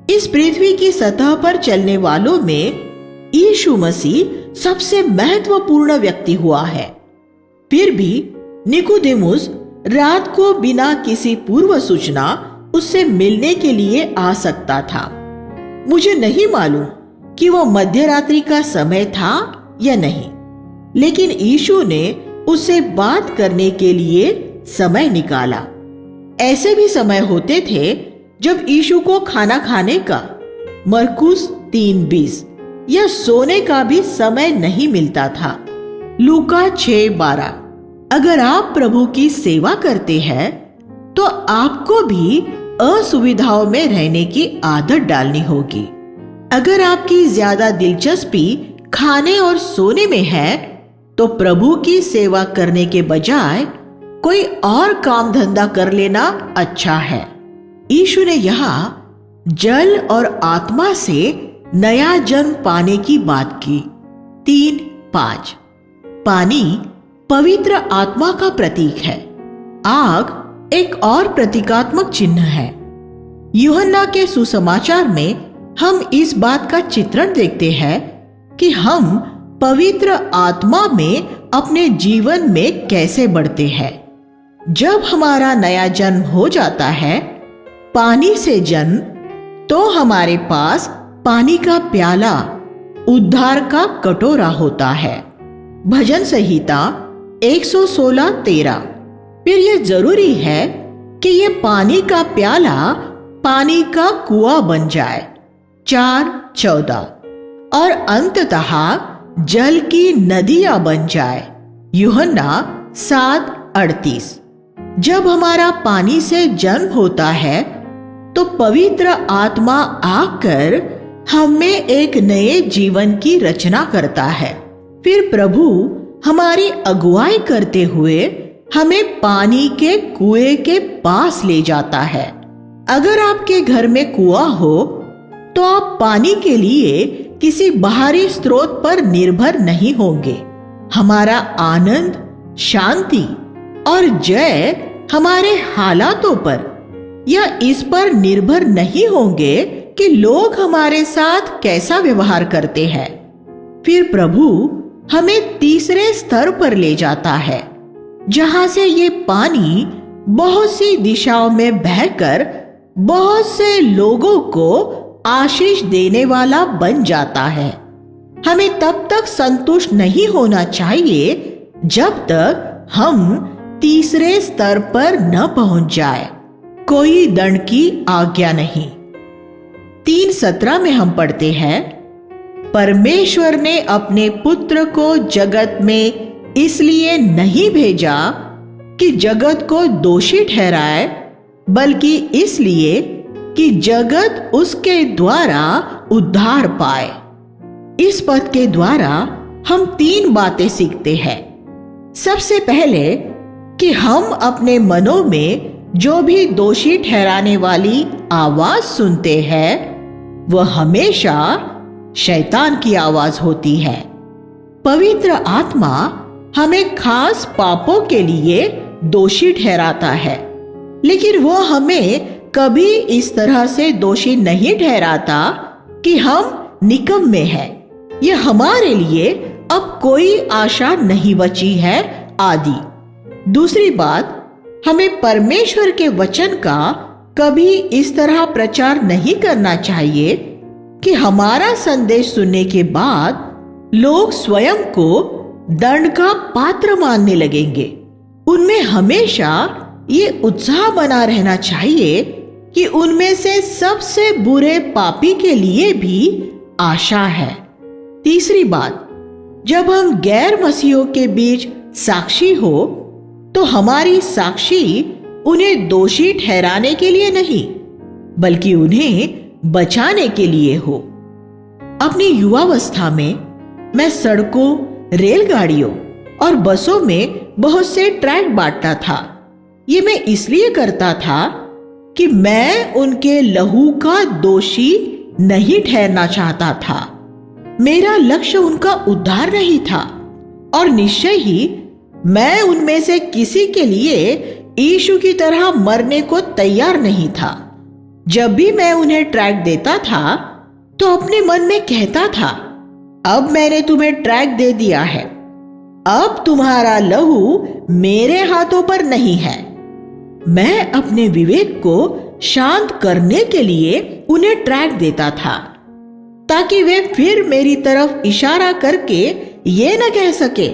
इस पृथ्वी की सतह पर चलने वालों में यीशु मसीह सबसे महत्वपूर्ण व्यक्ति हुआ है। फिर भी निकोदेमुस रात को बिना किसी पूर्व सूचना उससे मिलने के लिए आ सकता था। मुझे नहीं मालूम कि वो मध्य रात्रि का समय था या नहीं, लेकिन यीशु ने उससे बात करने के लिए समय निकाला। ऐसे भी समय होते थे जब यीशु को खाना खाने का, मरकुस 3:20, या सोने का भी समय नहीं मिलता था, लूका 6:12। अगर आप प्रभु की सेवा करते हैं तो आपको भी असुविधाओं में रहने की आदत डालनी होगी। अगर आपकी ज्यादा दिलचस्पी खाने और सोने में है तो प्रभु की सेवा करने के बजाय कोई और काम धंधा कर लेना अच्छा है। यीशु ने यहाँ जल और आत्मा से नया जन्म पाने की बात की। 3:5। पानी पवित्र आत्मा का प्रतीक है। आग एक और प्रतीकात्मक चिन्ह है। यूहन्ना के सुसमाचार में हम इस बात का चित्रण देखते हैं कि हम पवित्र आत्मा में अपने जीवन में कैसे बढ़ते हैं। जब हमारा नया जन्म हो जाता है, पानी से जन्म, तो हमारे पास पानी का प्याला, उद्धार का कटोरा होता है। भजन संहिता 116:13। फिर यह जरूरी है कि यह पानी का प्याला पानी का कुआं बन जाए। 4:14। और अंततः जल की नदियां बन जाए। यूहन्ना 7:38। जब हमारा पानी से जन्म होता है तो पवित्र आत्मा आकर हमें एक नए जीवन की रचना करता है। फिर प्रभु हमारी अगुवाई करते हुए हमें पानी के कुएं के पास ले जाता है। अगर आपके घर में कुआं हो तो आप पानी के लिए किसी बाहरी स्रोत पर निर्भर नहीं होंगे। हमारा आनंद, शांति और जय हमारे हालातों पर या इस पर निर्भर नहीं होंगे कि लोग हमारे साथ कैसा व्यवहार करते हैं। फिर प्रभु हमें तीसरे स्तर पर ले जाता है, जहां से ये पानी बहुत सी दिशाओं में बहकर बहुत से लोगों को आशीष देने वाला बन जाता है। हमें तब तक संतुष्ट नहीं होना चाहिए जब तक हम तीसरे स्तर पर न पहुंच जाए। कोई दंड की आज्ञा नहीं। 3:17 में हम पढ़ते हैं, परमेश्वर ने अपने पुत्र को जगत में इसलिए नहीं भेजा कि जगत को दोषी ठहराए, बल्कि इसलिए कि जगत उसके द्वारा उद्धार पाए। इस पद के द्वारा हम 3 बातें सीखते हैं। सबसे पहले कि हम अपने मनों में जो भी दोषी ठहराने वाली आवाज सुनते हैं वह हमेशा शैतान की आवाज होती है। पवित्र आत्मा हमें खास पापों के लिए दोषी ठहराता है, लेकिन वह हमें कभी इस तरह से दोषी नहीं ठहराता कि हम निकम्मे हैं, यह हमारे लिए अब कोई आशा नहीं बची है आदि। दूसरी बात, हमें परमेश्वर के वचन का कभी इस तरह प्रचार नहीं करना चाहिए कि हमारा संदेश सुनने के बाद लोग स्वयं को दंड का पात्र मानने लगेंगे। उनमें हमेशा ये उत्साह बना रहना चाहिए कि उनमें से सबसे बुरे पापी के लिए भी आशा है। तीसरी बात, जब हम गैर मसीहों के बीच साक्षी हो तो हमारी साक्षी उन्हें दोषी ठहराने के लिए नहीं, बल्कि उन्हें बचाने के लिए हो। अपनी युवावस्था में मैं सड़कों, रेलगाड़ियों और बसों में बहुत से ट्रैक्ट बांटता था। ये मैं इसलिए करता था कि मैं उनके लहू का दोषी नहीं ठहरना चाहता था। मेरा लक्ष्य उनका उद्धार नहीं था और निश्चय ही मैं उनमें से किसी के लिए यीशु की तरह मरने को तैयार नहीं था। जब भी मैं उन्हें ट्रैक देता था तो अपने मन में कहता था, अब मैंने तुम्हें ट्रैक दे दिया है, अब तुम्हारा लहू मेरे हाथों पर नहीं है। मैं अपने विवेक को शांत करने के लिए उन्हें ट्रैक देता था ताकि वे फिर मेरी तरफ इशारा करके ये न कह सके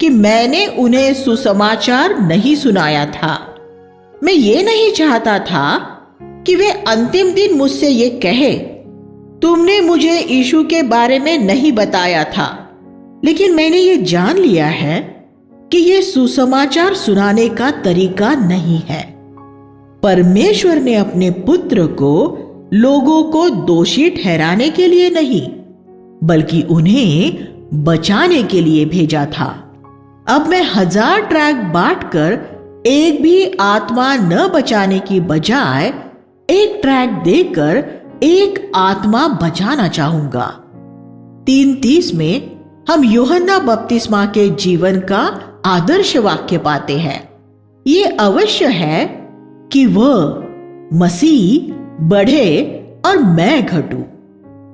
कि मैंने उन्हें सुसमाचार नहीं सुनाया था। मैं ये नहीं चाहता था कि वे अंतिम दिन मुझसे ये कहे, तुमने मुझे यीशु के बारे में नहीं बताया था। लेकिन मैंने ये जान लिया है कि ये सुसमाचार सुनाने का तरीका नहीं है। परमेश्वर ने अपने पुत्र को लोगों को दोषी ठहराने के लिए नहीं, बल्कि उन्हें बचाने के लिए भेजा था। अब मैं 1000 ट्रैक बांटकर एक भी आत्मा न बचाने की बजाय एक ट्रैक देकर एक आत्मा बचाना चाहूंगा। 3:30 में हम यूहन्ना बपतिस्मा के जीवन का आदर्श वाक्य पाते हैं। ये अवश्य है कि वह मसीह बढ़े और मैं घटूं।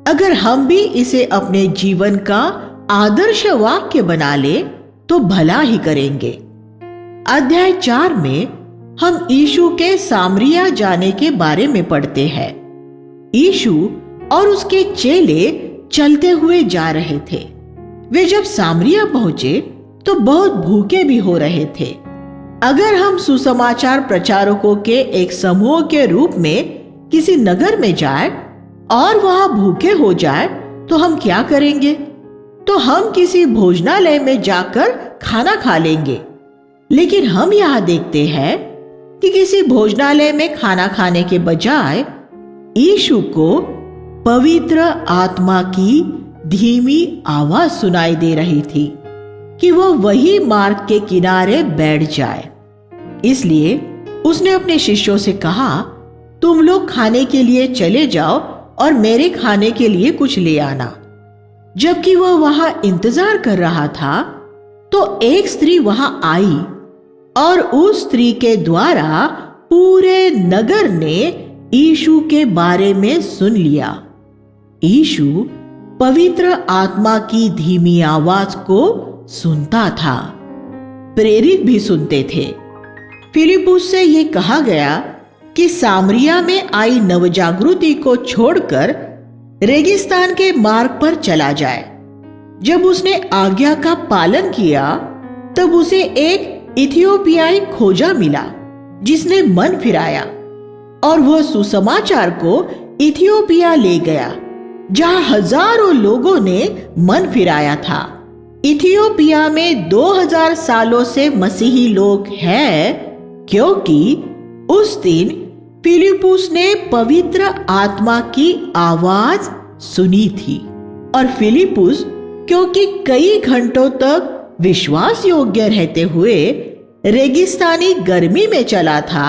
अगर हम भी इसे अपने जीवन का आदर्श वाक्य बना ले तो भला ही करेंगे। अध्याय 4 में हम यीशु के सामरिया जाने के बारे में पढ़ते हैं। यीशु और उसके चेले चलते हुए जा रहे थे। वे जब सामरिया पहुंचे तो बहुत भूखे भी हो रहे थे। अगर हम सुसमाचार प्रचारकों के एक समूह के रूप में किसी नगर में जाए और वहां भूखे हो जाए तो हम क्या करेंगे? तो हम किसी भोजनालय में जाकर खाना खा लेंगे। लेकिन हम यहां देखते हैं कि किसी भोजनालय में खाना खाने के बजाय यीशु को पवित्र आत्मा की धीमी आवाज सुनाई दे रही थी कि वह वही मार्ग के किनारे बैठ जाए। इसलिए उसने अपने शिष्यों से कहा, तुम लोग खाने के लिए चले जाओ और मेरे खाने के लिए कुछ ले आना। जबकि वह वहां इंतजार कर रहा था तो एक स्त्री वहां आई और उस स्त्री के द्वारा पूरे नगर ने यीशु के बारे में सुन लिया। यीशु पवित्र आत्मा की धीमी आवाज को सुनता था। प्रेरित भी सुनते थे। फिलिपुस से यह कहा गया कि सामरिया में आई नवजागृति को छोड़कर रेगिस्तान के मार्ग पर चला जाए। जब उसने आज्ञा का पालन किया तब उसे एक इथियोपियाई खोजा मिला जिसने मन फिराया और वह सुसमाचार को इथियोपिया ले गया जहां हजारों लोगों ने मन फिराया था। इथियोपिया में 2000 सालों से मसीही लोग हैं क्योंकि उस दिन फिलिपुस ने पवित्र आत्मा की आवाज सुनी थी और फिलिपुस क्योंकि कई घंटों तक विश्वास योग्य रहते हुए रेगिस्तानी गर्मी में चला था,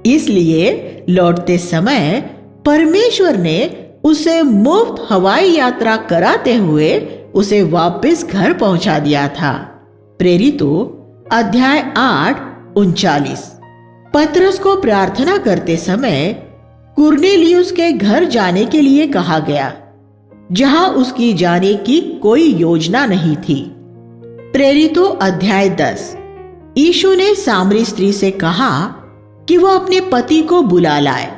इसलिए लौटते समय परमेश्वर ने उसे मुफ्त हवाई यात्रा कराते हुए उसे वापस घर पहुंचा दिया था। प्रेरितों अध्याय 8:39। पतरस को प्रार्थना करते समय कुरनेलियुस के घर जाने के लिए कहा गया जहां उसकी जाने की कोई योजना नहीं थी। प्रेरितों अध्याय 10। यीशु ने सामरी स्त्री से कहा कि वह अपने पति को बुला लाए।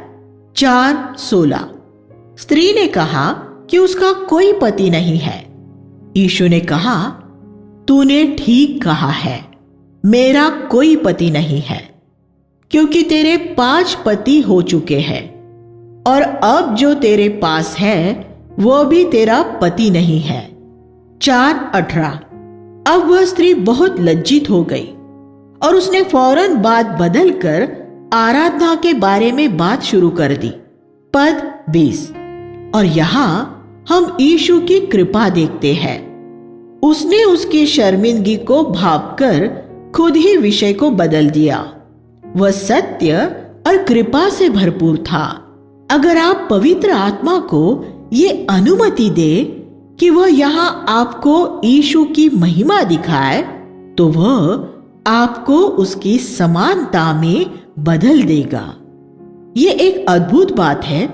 4:16। स्त्री ने कहा कि उसका कोई पति नहीं है। यीशु ने कहा, तूने ठीक कहा है, मेरा कोई पति नहीं है, क्योंकि तेरे 5 पति हो चुके हैं और अब जो तेरे पास है वो भी तेरा पति नहीं है। 4:18। अब वह स्त्री बहुत लज्जित हो गई और उसने फौरन बात बदलकर आराधना के बारे में बात शुरू कर दी। पद 20। और यहां हम यीशु की कृपा देखते हैं। उसने उसकी शर्मिंदगी को भांपकर खुद ही विषय को बदल दिया। वह सत्य और कृपा से भरपूर था। अगर आप पवित्र आत्मा को ये अनुमति दे कि वह यहां आपको यीशु की महिमा दिखाए तो वह आपको उसकी समानता में बदल देगा। ये एक अद्भुत बात है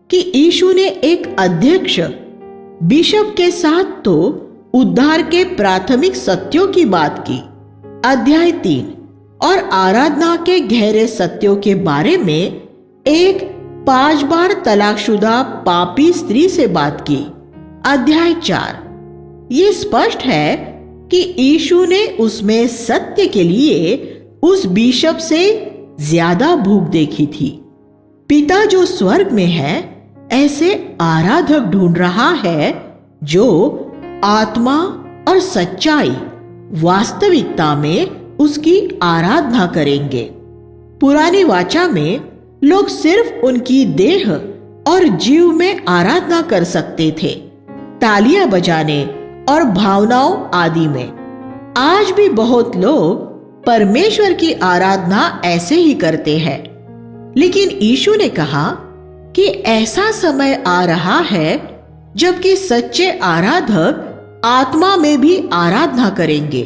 कि यीशु ने एक अध्यक्ष बिशप के साथ तो उद्धार के प्राथमिक सत्यों की बात की, अध्याय 3, और आराधना के गहरे सत्यों के बारे में एक 5 बार तलाकशुदा पापी स्त्री से बात की, अध्याय 4। ये स्पष्ट है कि यीशु ने उसमें सत्य के लिए उस बिशप से ज्यादा भूख देखी थी। पिता जो स्वर्ग में है ऐसे आराधक ढूंढ रहा है जो आत्मा और सच्चाई वास्तविकता में उसकी आराधना करेंगे। पुरानी वाचा में लोग सिर्फ उनकी देह और जीव में आराधना कर सकते थे, तालियां बजाने और भावनाओं आदि में। आज भी बहुत लोग परमेश्वर की आराधना ऐसे ही करते हैं, लेकिन यीशु ने कहा कि ऐसा समय आ रहा है जबकि सच्चे आराधक आत्मा में भी आराधना करेंगे।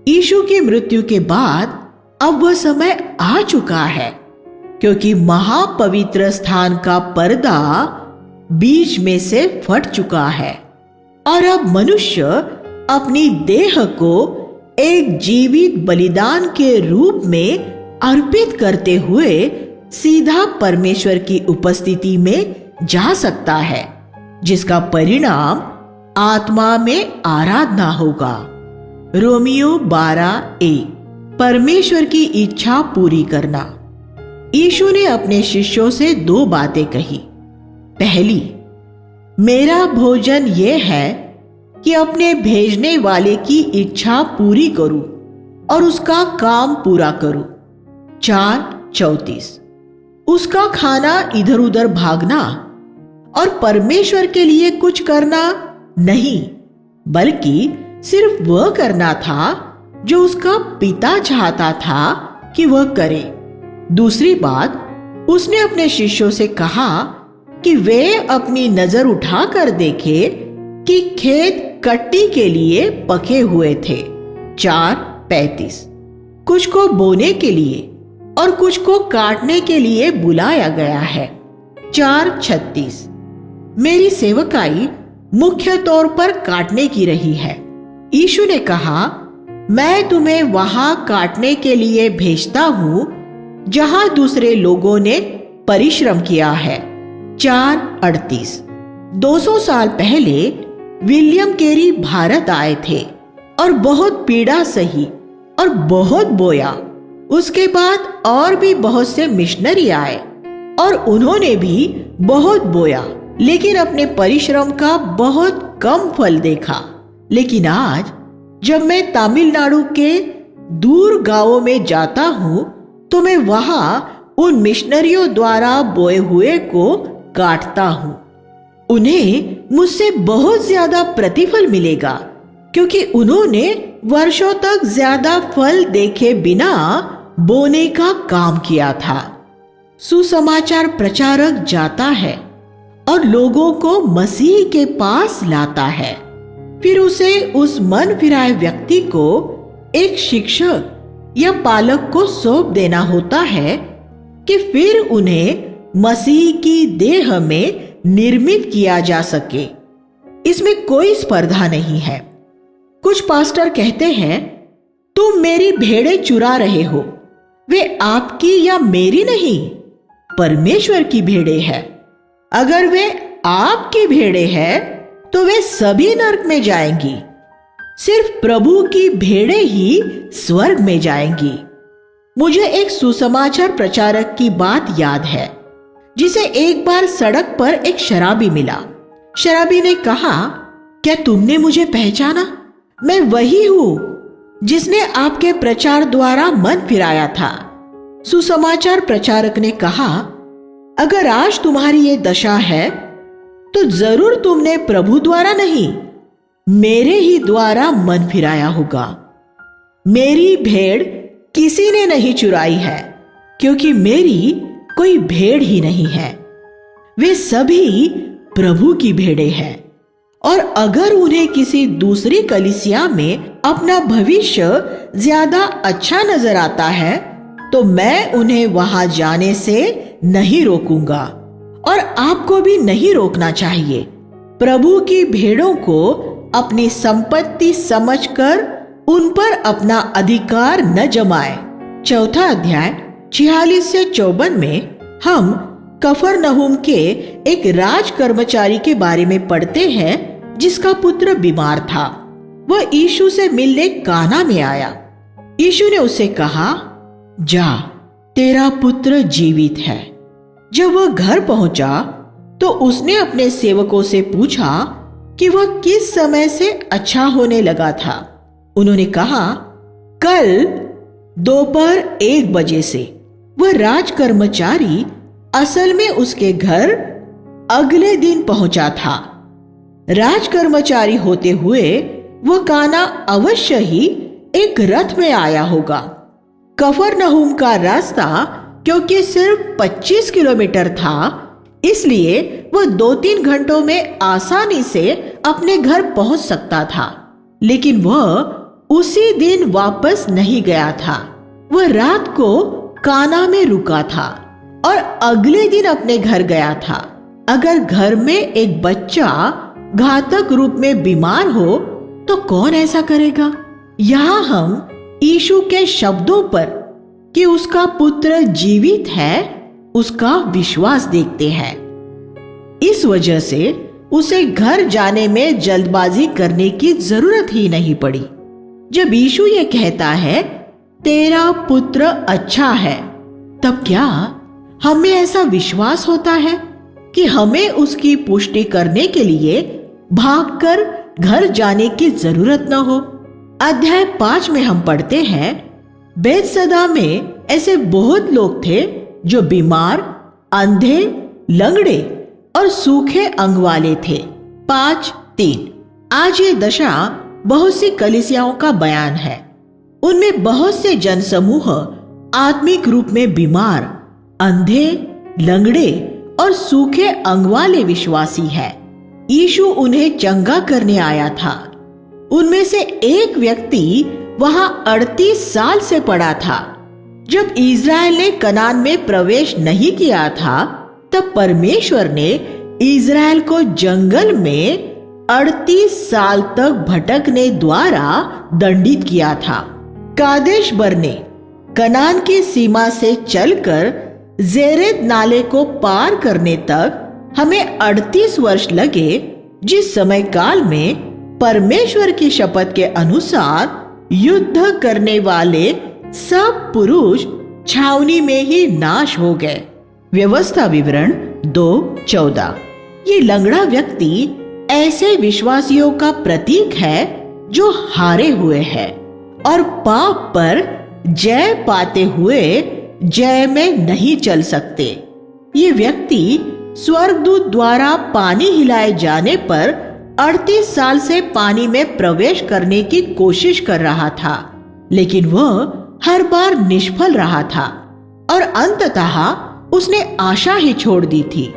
यीशु की मृत्यु के बाद अब वह समय आ चुका है, क्योंकि महापवित्र स्थान का पर्दा बीच में से फट चुका है और अब मनुष्य अपनी देह को एक जीवित बलिदान के रूप में अर्पित करते हुए सीधा परमेश्वर की उपस्थिति में जा सकता है, जिसका परिणाम आत्मा में आराधना होगा। रोमियो 12:1। परमेश्वर की इच्छा पूरी करना। यीशु ने अपने शिष्यों से 2 बातें कही। पहली, मेरा भोजन यह है कि अपने भेजने वाले की इच्छा पूरी करूं और उसका काम पूरा करूं। 4:34। उसका खाना इधर उधर भागना और परमेश्वर के लिए कुछ करना नहीं, बल्कि सिर्फ वह करना था जो उसका पिता चाहता था कि वह करे। दूसरी बात, उसने अपने शिष्यों से कहा कि वे अपनी नजर उठाकर देखे कि खेत कट्टी के लिए पके हुए थे। 4:35। कुछ को बोने के लिए और कुछ को काटने के लिए बुलाया गया है। 4:36। मेरी सेवकाई मुख्य तौर पर काटने की रही है। यीशु ने कहा, मैं तुम्हें वहां काटने के लिए भेजता हूं जहां दूसरे लोगों ने परिश्रम किया है। 4:38। 200 साल पहले विलियम केरी भारत आए थे और बहुत पीड़ा सही और बहुत बोया। उसके बाद और भी बहुत से मिशनरी आए और उन्होंने भी बहुत बोया, लेकिन अपने परिश्रम का बहुत कम फल देखा। लेकिन आज जब मैं तमिलनाडु के दूर गांवों में जाता हूं तो मैं वहां उन मिशनरियों द्वारा बोए हुए को काटता हूं। उन्हें मुझसे बहुत ज्यादा प्रतिफल मिलेगा, क्योंकि उन्होंने वर्षों तक ज्यादा फल देखे बिना बोने का काम किया था। सुसमाचार प्रचारक जाता है और लोगों को मसीह के पास लाता है, फिर उसे उस मन फिराए व्यक्ति को एक शिक्षक या पालक को सौंप देना होता है कि फिर उन्हें मसीह की देह में निर्मित किया जा सके। इसमें कोई स्पर्धा नहीं है। कुछ पास्टर कहते हैं, तुम मेरी भेड़ें चुरा रहे हो। वे आपकी या मेरी नहीं, परमेश्वर की भेड़ें हैं। अगर वे आपकी भेड़ें हैं तो वे सभी नरक में जाएंगी, सिर्फ प्रभु की भेड़ें ही स्वर्ग में जाएंगी। मुझे एक सुसमाचार प्रचारक की बात याद है, जिसे एक बार सड़क पर एक शराबी मिला। शराबी ने कहा, क्या तुमने मुझे पहचाना? मैं वही हूं जिसने आपके प्रचार द्वारा मन फिराया था। सुसमाचार प्रचारक ने कहा, अगर आज तुम्हारी ये दशा है तो जरूर तुमने प्रभु द्वारा नहीं, मेरे ही द्वारा मन फिराया होगा। मेरी भेड़ किसी ने नहीं चुराई है, क्योंकि मेरी कोई भेड़ ही नहीं है। वे सभी प्रभु की भेड़ें हैं, और अगर उन्हें किसी दूसरी कलीसिया में अपना भविष्य ज्यादा अच्छा नजर आता है तो मैं उन्हें वहां जाने से नहीं रोकूंगा, और आपको भी नहीं रोकना चाहिए। प्रभु की भेड़ों को अपनी संपत्ति समझकर उन पर अपना अधिकार न जमाए। 4 अध्याय 46 से 54 में हम कफरनहूम के एक राज कर्मचारी के बारे में पढ़ते हैं जिसका पुत्र बीमार था, वह यीशु से मिलने काना में आया। यीशु ने उसे कहा, जा, तेरा पुत्र जीवित है। जब वह घर पहुंचा तो उसने अपने सेवकों से पूछा कि वह किस समय से अच्छा होने लगा था। उन्होंने कहा, कल दोपहर 1 बजे से। वह राजकर्मचारी असल में उसके घर अगले दिन पहुंचा था। राजकर्मचारी होते हुए वह काना अवश्य ही एक रथ में आया होगा। कफरनहूम का रास्ता क्योंकि सिर्फ 25 किलोमीटर था, इसलिए वह 2-3 घंटों में आसानी से अपने घर पहुंच सकता था। लेकिन वह उसी दिन वापस नहीं गया था। वह रात को काना में रुका था और अगले दिन अपने घर गया था। अगर घर में एक बच्चा घातक रूप में बीमार हो तो कौन ऐसा करेगा? यहाँ हम यीशु के शब्दों पर कि उसका पुत्र जीवित है उसका विश्वास देखते हैं। इस वजह से उसे घर जाने में जल्दबाजी करने की जरूरत ही नहीं पड़ी। जब यीशु ये कहता है, तेरा पुत्र अच्छा है, तब क्या हमें ऐसा विश्वास होता है कि हमें उसकी पुष्टि करने के लिए भागकर घर जाने की जरूरत न हो? अध्याय 5 में हम पढ़ते हैं, बैतसैदा में ऐसे बहुत लोग थे जो बीमार, अंधे, लंगड़े और सूखे अंग वाले थे। 5:3। आज ये दशा बहुत सी कलीसियाओं का बयान है। उनमें बहुत से जनसमूह आत्मिक रूप में बीमार, अंधे, लंगड़े और सूखे अंग वाले विश्वासी हैं। यीशु उन्हें चंगा करने आया था। उनमें से एक व्यक्ति वहां 38 साल से पड़ा था। जब इज़राइल ने कनान में प्रवेश नहीं किया था, तब परमेश्वर ने इज़राइल को जंगल में 38 साल तक भटकने द्वारा दंडित किया था। कादेश बरने कनान की सीमा से चलकर जेरेद नाले को पार करने तक हमें 38 वर्ष लगे, जिस समय काल में परमेश्वर की शपथ के अनुसार युद्ध करने वाले सब पुरुष छावनी में ही नाश हो गए। व्यवस्था विवरण 2:14। ये लंगड़ा व्यक्ति ऐसे विश्वासियों का प्रतीक है जो हारे हुए हैं और पाप पर जय पाते हुए जय में नहीं चल सकते। ये व्यक्ति स्वर्गदूत द्वारा पानी हिलाए जाने पर 38 साल से पानी में प्रवेश करने की कोशिश कर रहा था, लेकिन वह हर बार निष्फल रहा था और अंततः उसने आशा ही छोड़ दी थी।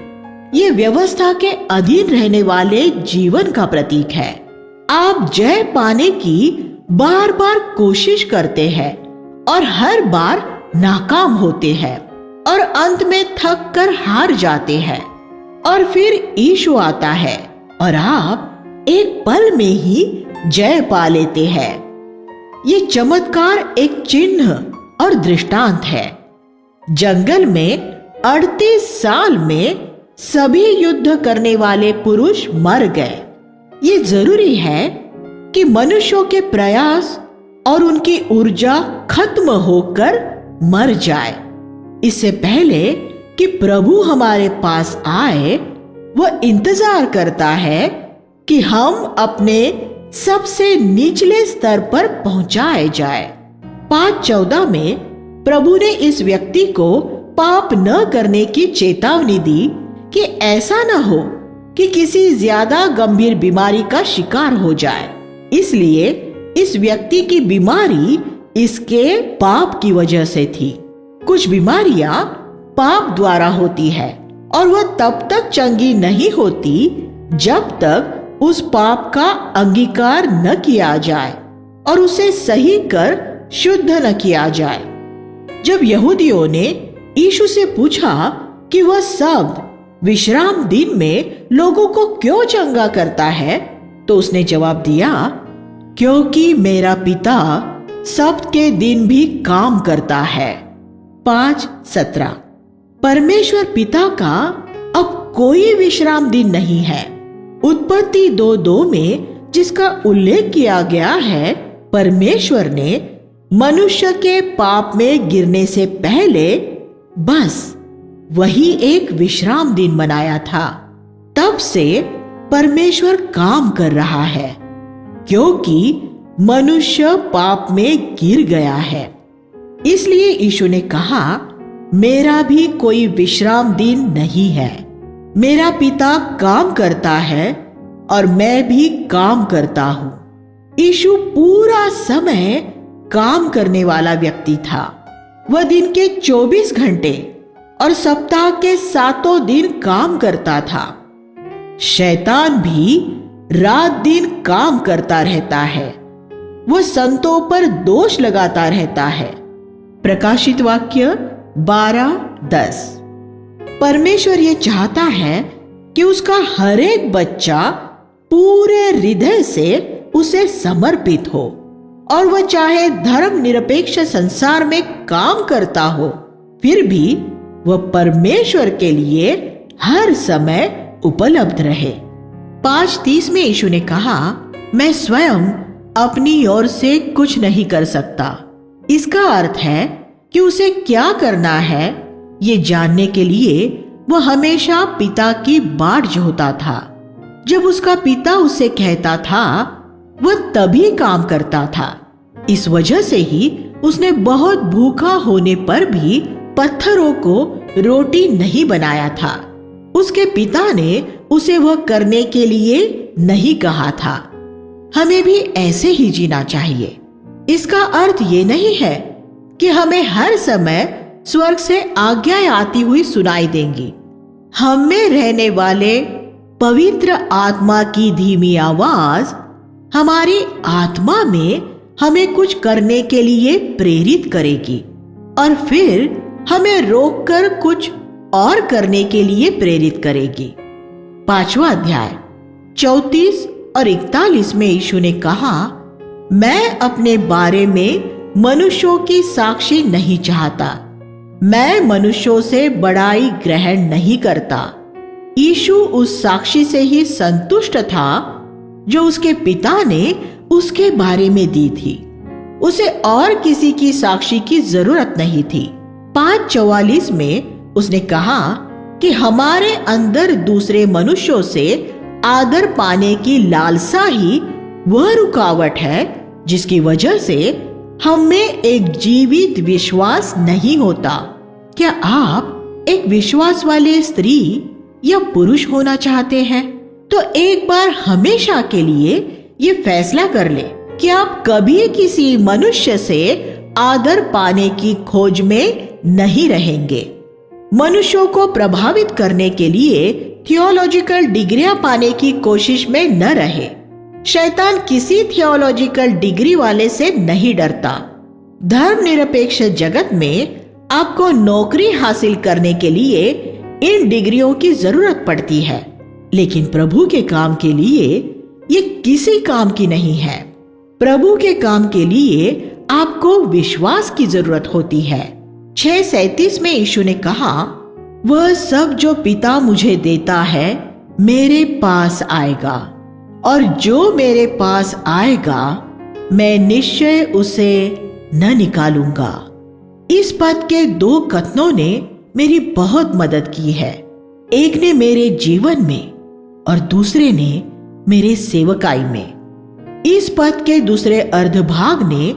ये व्यवस्था के अधीन रहने वाले जीवन का प्रतीक है। आप जय पाने की बार बार कोशिश करते हैं और हर बार नाकाम होते हैं और अंत में थक कर हार जाते हैं, और फिर यीशु आता है और आप एक पल में ही जय पा लेते हैं। ये चमत्कार एक चिन्ह और दृष्टांत है। जंगल में 38 साल में सभी युद्ध करने वाले पुरुष मर गए। ये जरूरी है कि मनुष्यों के प्रयास और उनकी ऊर्जा खत्म होकर मर जाए। इससे पहले कि प्रभु हमारे पास आए, वह इंतजार करता है कि हम अपने सबसे निचले स्तर पर पहुंचाए जाए। 5:14 में प्रभु ने इस व्यक्ति को पाप न करने की चेतावनी दी कि ऐसा न हो कि किसी ज्यादा गंभीर बीमारी का शिकार हो जाए। इसलिए इस व्यक्ति की बीमारी इसके पाप की वजह से थी। कुछ बीमारियां पाप द्वारा होती है और वह तब तक चंगी नहीं होती जब तक उस पाप का अंगीकार न किया जाए और उसे सही कर शुद्ध न किया जाए। जब यहूदियों ने यीशु से पूछा कि वह सब विश्राम दिन में लोगों को क्यों चंगा करता है, तो उसने जवाब दिया, क्योंकि मेरा पिता सब्त के दिन भी काम करता है। 5:17। परमेश्वर पिता का अब कोई विश्राम दिन नहीं है। उत्पत्ति 2:2 में जिसका उल्लेख किया गया है, परमेश्वर ने मनुष्य के पाप में गिरने से पहले बस वही एक विश्राम दिन बनाया था। तब से परमेश्वर काम कर रहा है, क्योंकि मनुष्य पाप में गिर गया है। इसलिए यीशु ने कहा, मेरा भी कोई विश्राम दिन नहीं है। मेरा पिता काम करता है और मैं भी काम करता हूं। यीशु पूरा समय काम करने वाला व्यक्ति था। वह दिन के 24 घंटे और सप्ताह के 7 दिन काम करता था। शैतान भी रात दिन काम करता रहता है। वह संतों पर दोष लगाता रहता है। प्रकाशित वाक्य 12:10। परमेश्वर ये चाहता है कि उसका हर एक बच्चा पूरे हृदय से उसे समर्पित हो, और वह चाहे धर्मनिरपेक्ष संसार में काम करता हो, फिर भी वह परमेश्वर के लिए हर समय उपलब्ध रहे। 5:30 में यीशु ने कहा, मैं स्वयं अपनी ओर से कुछ नहीं कर सकता। इसका अर्थ है कि उसे क्या करना है ये जानने के लिए वह हमेशा पिता की बाट जोहता था। जब उसका पिता उसे कहता था, वह तभी काम करता था। इस वजह से ही उसने बहुत भूखा होने पर भी पत्थरों को रोटी नहीं बनाया था। उसके पिता ने उसे वह करने के लिए नहीं कहा था। हमें भी ऐसे ही जीना चाहिए। इसका अर्थ ये नहीं है कि हमें हर समय स्वर्ग से आज्ञाएं आती हुई सुनाई देंगी। हम में रहने वाले पवित्र आत्मा की धीमी आवाज हमारी आत्मा में हमें कुछ करने के लिए प्रेरित करेगी और फिर हमें रोककर कुछ और करने के लिए प्रेरित करेगी। 5वां अध्याय 34 और 41 में यीशु ने कहा, मैं अपने बारे में मनुष्यों की साक्षी नहीं चाहता। मैं मनुष्यों से बड़ाई ग्रहण नहीं करता। यीशु उस साक्षी से ही संतुष्ट था जो उसके पिता ने उसके बारे में दी थी। उसे और किसी की साक्षी की जरूरत नहीं थी। 5:44 में उसने कहा कि हमारे अंदर दूसरे मनुष्यों से आदर पाने की लालसा ही वह रुकावट है जिसकी वजह से हम में एक जीवित विश्वास नहीं होता। क्या आप एक विश्वास वाले स्त्री या पुरुष होना चाहते हैं? तो एक बार हमेशा के लिए ये फैसला कर ले कि आप कभी किसी मनुष्य से आदर पाने की खोज में नहीं रहेंगे। मनुष्यों को प्रभावित करने के लिए थियोलॉजिकल डिग्रियां पाने की कोशिश में न रहे। शैतान किसी थियोलॉजिकल डिग्री वाले से नहीं डरता। धर्मनिरपेक्ष जगत में आपको नौकरी हासिल करने के लिए इन डिग्रियों की जरूरत पड़ती है, लेकिन प्रभु के काम के लिए ये किसी काम की नहीं है। प्रभु के काम के लिए आपको विश्वास की जरूरत होती है। 6:37 में यीशु ने कहा, वह सब जो पिता मुझे देता है मेरे पास आएगा, और जो मेरे पास आएगा मैं निश्चय उसे न निकालूंगा। इस पद के 2 कथनों ने मेरी बहुत मदद की है। एक ने मेरे जीवन में और दूसरे ने मेरे सेवकाई में। इस पद के दूसरे अर्धभाग ने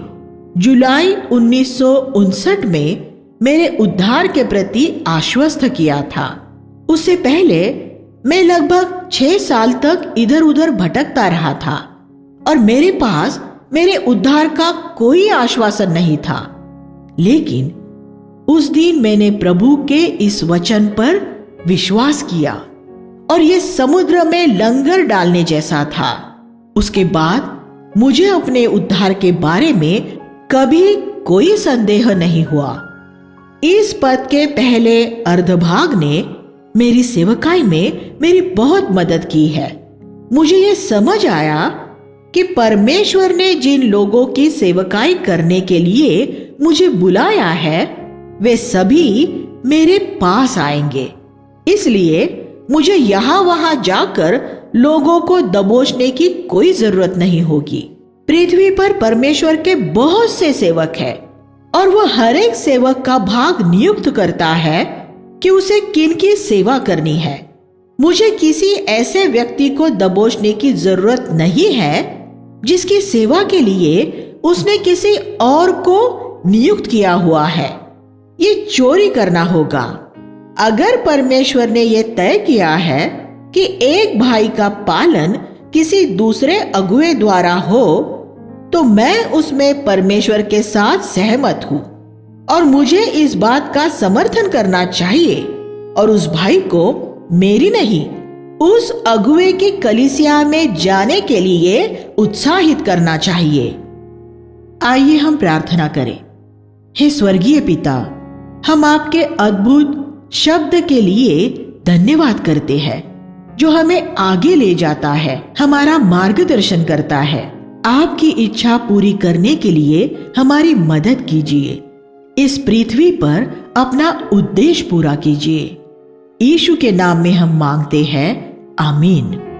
जुलाई 1959 में मेरे उद्धार के प्रति आश्वस्त किया था। उससे पहले मैं लगभग 6 साल तक इधर उधर भटकता रहा था और मेरे पास मेरे उद्धार का कोई आश्वासन नहीं था। लेकिन उस दिन मैंने प्रभु के इस वचन पर विश्वास किया और ये समुद्र में लंगर डालने जैसा था। उसके बाद मुझे अपने उद्धार के बारे में कभी कोई संदेह नहीं हुआ। इस पद के पहले अर्धभाग ने मेरी सेवकाई में मेरी बहुत मदद की है। मुझे ये समझ आया कि परमेश्वर ने जिन लोगों की सेवकाई करने के लिए मुझे बुलाया है वे सभी मेरे पास आएंगे। इसलिए मुझे यहाँ वहां जाकर लोगों को दबोचने की कोई जरूरत नहीं होगी। पृथ्वी पर परमेश्वर के बहुत से सेवक हैं और वह हर एक सेवक का भाग नियुक्त करता है कि उसे किन की सेवा करनी है। मुझे किसी ऐसे व्यक्ति को दबोचने की जरूरत नहीं है जिसकी सेवा के लिए उसने किसी और को नियुक्त किया हुआ है। ये चोरी करना होगा। अगर परमेश्वर ने यह तय किया है कि एक भाई का पालन किसी दूसरे अगुए द्वारा हो, तो मैं उसमें परमेश्वर के साथ सहमत हूं और मुझे इस बात का समर्थन करना चाहिए और उस भाई को मेरी नहीं, उस अगुए की कलीसिया में जाने के लिए उत्साहित करना चाहिए। आइए हम प्रार्थना करें। हे स्वर्गीय पिता, हम आपके अद्भुत शब्द के लिए धन्यवाद करते हैं जो हमें आगे ले जाता है, हमारा मार्गदर्शन करता है। आपकी इच्छा पूरी करने के लिए हमारी मदद कीजिए। इस पृथ्वी पर अपना उद्देश्य पूरा कीजिए। यीशु के नाम में हम मांगते हैं, आमीन।